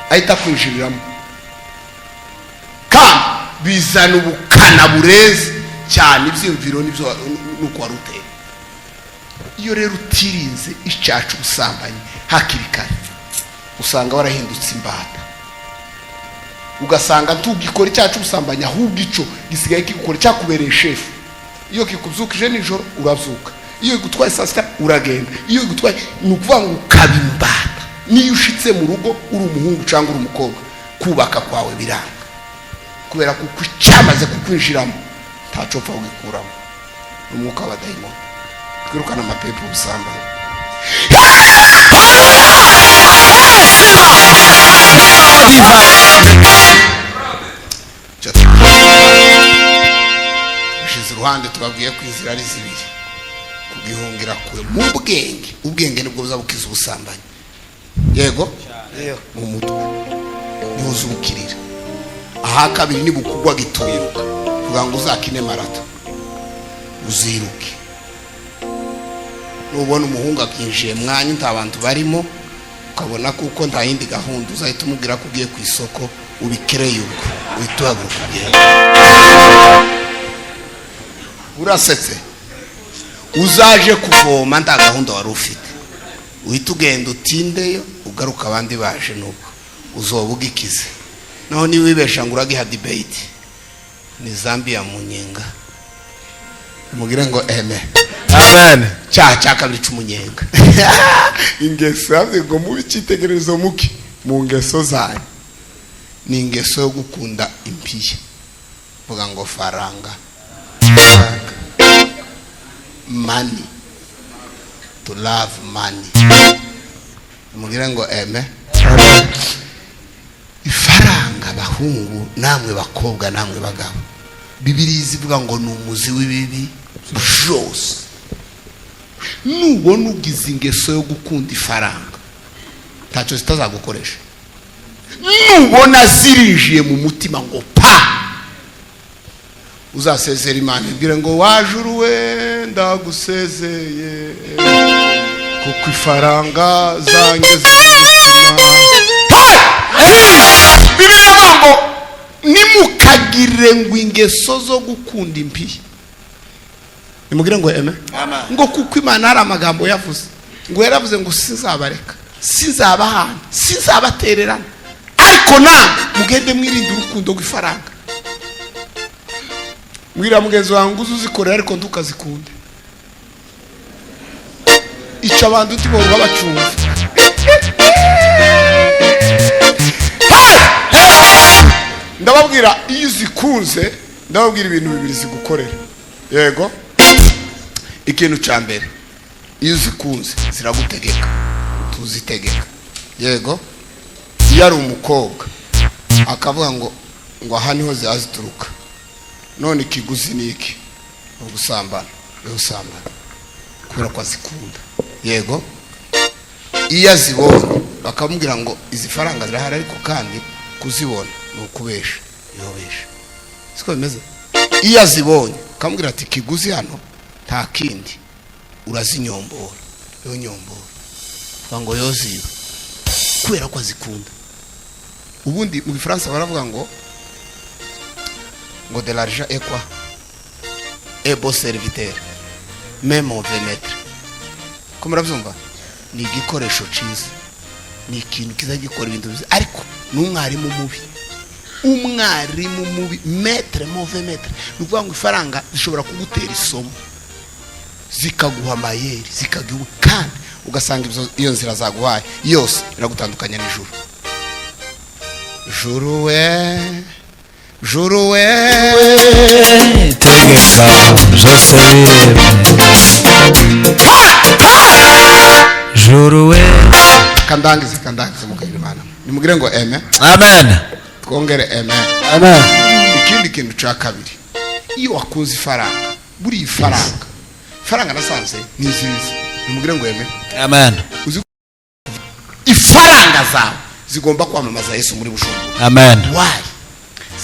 ahita kwinjiriramo kandi bizana ubukana bureze cyane ibyumviro n'ibyo nuko waruteye. iyo rero utirinze icyacu usambanye hakiri kare usanga warahindutse imbata. ugasanga ntugikora icyacu usambanye ahubwo ico gisigaye kigukora cyakubereye shefu. iyo kikubyukije nijoro urabyuka, iyo gutwaye saa sita uragenda, iyo gutwaye nukuvuga ngo ukabimbata. niyo ushitse mu rugo uri umuhungu cyangwa uri umukobwa kubaka kwawe biranga kubera ko cyamaze kukwinjiramo ntaco pfa wikuramo. umwuka wa dayimoni twirukana amapepo ubusambanye. ushize uruhande twabwiye ko inzira ari zibiri kugihungira kure mu bwenge. ubwenge nibwo buzabukiza ubusambanyi. yego mu mutwe nihuza ubukirira. aha kabiri ni bukugwa gituyiruka kugira ngo uzakine marato uziruke. nubona umuhungu akinjiye mwanya nta bantu barimo ukabona kuko nta yindi gahunda uzahita umubwira ko ugiye ku isoko ubikereye ubwo uhita uhaguruka ugenda. urasetse uzaje kuvoma nta gahunda wari ufite uhita ugenda utindeyo ugaruka abandi baje nuko uzobuga ikize naho niba wibesha ngo uragiha debate ni Zambia mu nyenga mugire ngo Amen. cya kabiri cy'umunyenga ingeso yavuze ngo mu bicitegererezo muki mu ngeso zanyu ni ingeso yo gukunda impiya vuga ngo faranga money to love money mugire ngo ifaranga bahungu namwe bakobwa namwe bagabo Bibiliya ivuga ngo ni umuzi w'ibibi byose nubona ugize ingeso yo gukunda ifaranga ntacyo zitazagukoresha nubona zirinjiye mu mutima ngo pa uzasezera Imana ibwire ngo wajuru we ndagusezeye kuko ifaranga zangeze mu mutima Bibiliya ngo nimukagire ngo ingeso zo gukunda impiya nimugire ngo ngo kuko Imana hari amagambo yavuze ngo yaravuze ngo sinzabareka sinzabahana sinzabatererana ariko namwe mugende mwirinde urukundo rw'ifaranga mwira mugenzi wangu uzikorera ariko ntukazikunde ica abantu tibonga bacumva ndababwira iyo uzikunze ndababwira ibintu bibiri zigukorera yego ikintu cya mbere iyo uzikunze ziragutegeka tuzitegeka yego iyo ari umukobwa akavuga ngo aha niho zituruka none ikiguzi ni iki ugusambana usambana kubera ko azikunda yego iyo azibonye bakamubwira ngo izi faranga zirahari ariko kandi kuzibona ni ukubesha yobesha siko bimeze iyo azibonye akamubwira ati ikiguzi hano nta kindi urazinyombora yo nyombora ngo yoziba kubera ko azikunda ubundi mu Gifaransa baravuga ngo de l'argent est quoi est beau serviteur même mauvais maître ko murabyumva ni igikoresho cyiza ni ikintu kiza gikora ibintu byiza ariko n'umwarimu mubi maître mauvais maître nukuvuga ngo ifaranga zishobora kugutera isomo zikaguha amayeri zikaguha kandi ugasanga iyo nzira zaguhaye yose iragutandukanya n'ijuru juru we tegeka byose juru we kandangize mukagire Imana nimugire ngo amen twongere amen ikindi kintu cya kabiri iyo wakunze ifaranga buri ifaranga nasanze ni nziza nimugire ngo amen ifaranga zawe zigomba kwamamaza Yesu muri Bujumbura amen why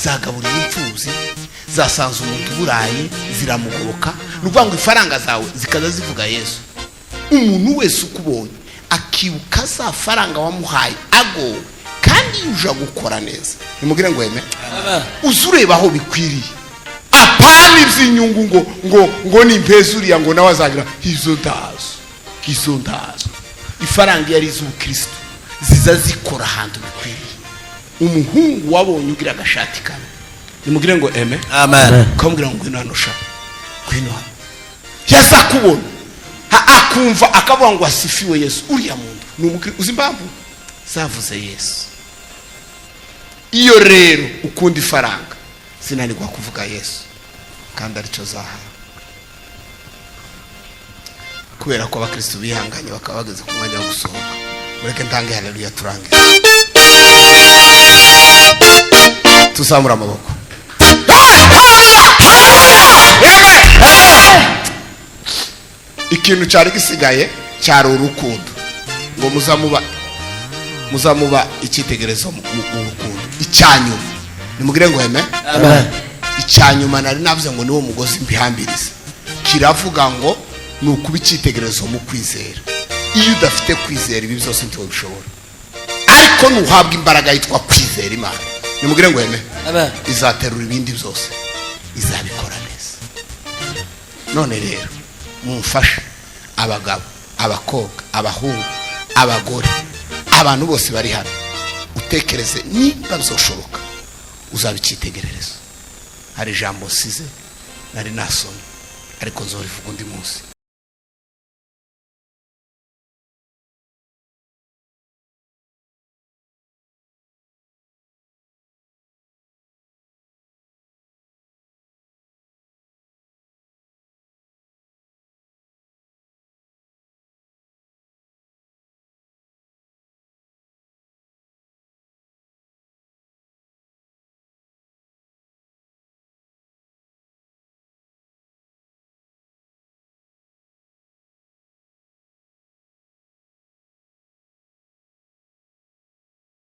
zagaburira imfuzi zasanze umuntu burayi ziramugoboka nuvuga ngo ifaranga zawe zikaza zivuga Yesu umuntu wese ukubonye akibuka za faranga wamuhaye ago kandi uja gukora neza nimugire ngo uzureba aho bikwiriye apana iby'inyungu ngo ni impezuriya ngo nawe azagira izo ndazo ifaranga yari iz'ubukristo ziza zikora ahantu bikwiriye umuhungu wabonye ugira agashati kamwe nimugire ngo amen kamubwira ngo ngwino hano sha ngwino hano yaza kubona akumva akavuga ngo asifiwe Yesu uriya muntu n'umukristo uzi impamvu zavuze Yesu iyo rero ukunda ifaranga sinanirwa kuvuga Yesu kandi aricyo zahawe kubera ko abakristo bihanganye bakaba bageze ku mwanya wo gusohoka mureke ntange haleluya turangize tuzamura amaboko ikintu cyari gisigaye cyari urukundo ngo muzamuba icyitegererezo mu rukundo icyanyuma nimugire ngo icyanyuma nari navuze ngo niwo mugozi mbihambirize kiravuga ngo ni ukuba icyitegererezo mu kwizera iyo udafite kwizera ibi byose ntiwo bishobora ariko nuhabwa imbaraga yitwa kwizera Imana nimugire ngo izaterura ibindi byose izabikora neza none rero mumfashe abagabo abakobwa abahungu abagore abantu bose bari hano utekereze niba bizoshoboka uzabikitegerereza hari ijambo size nari nasomye ariko nzorivuga undi munsi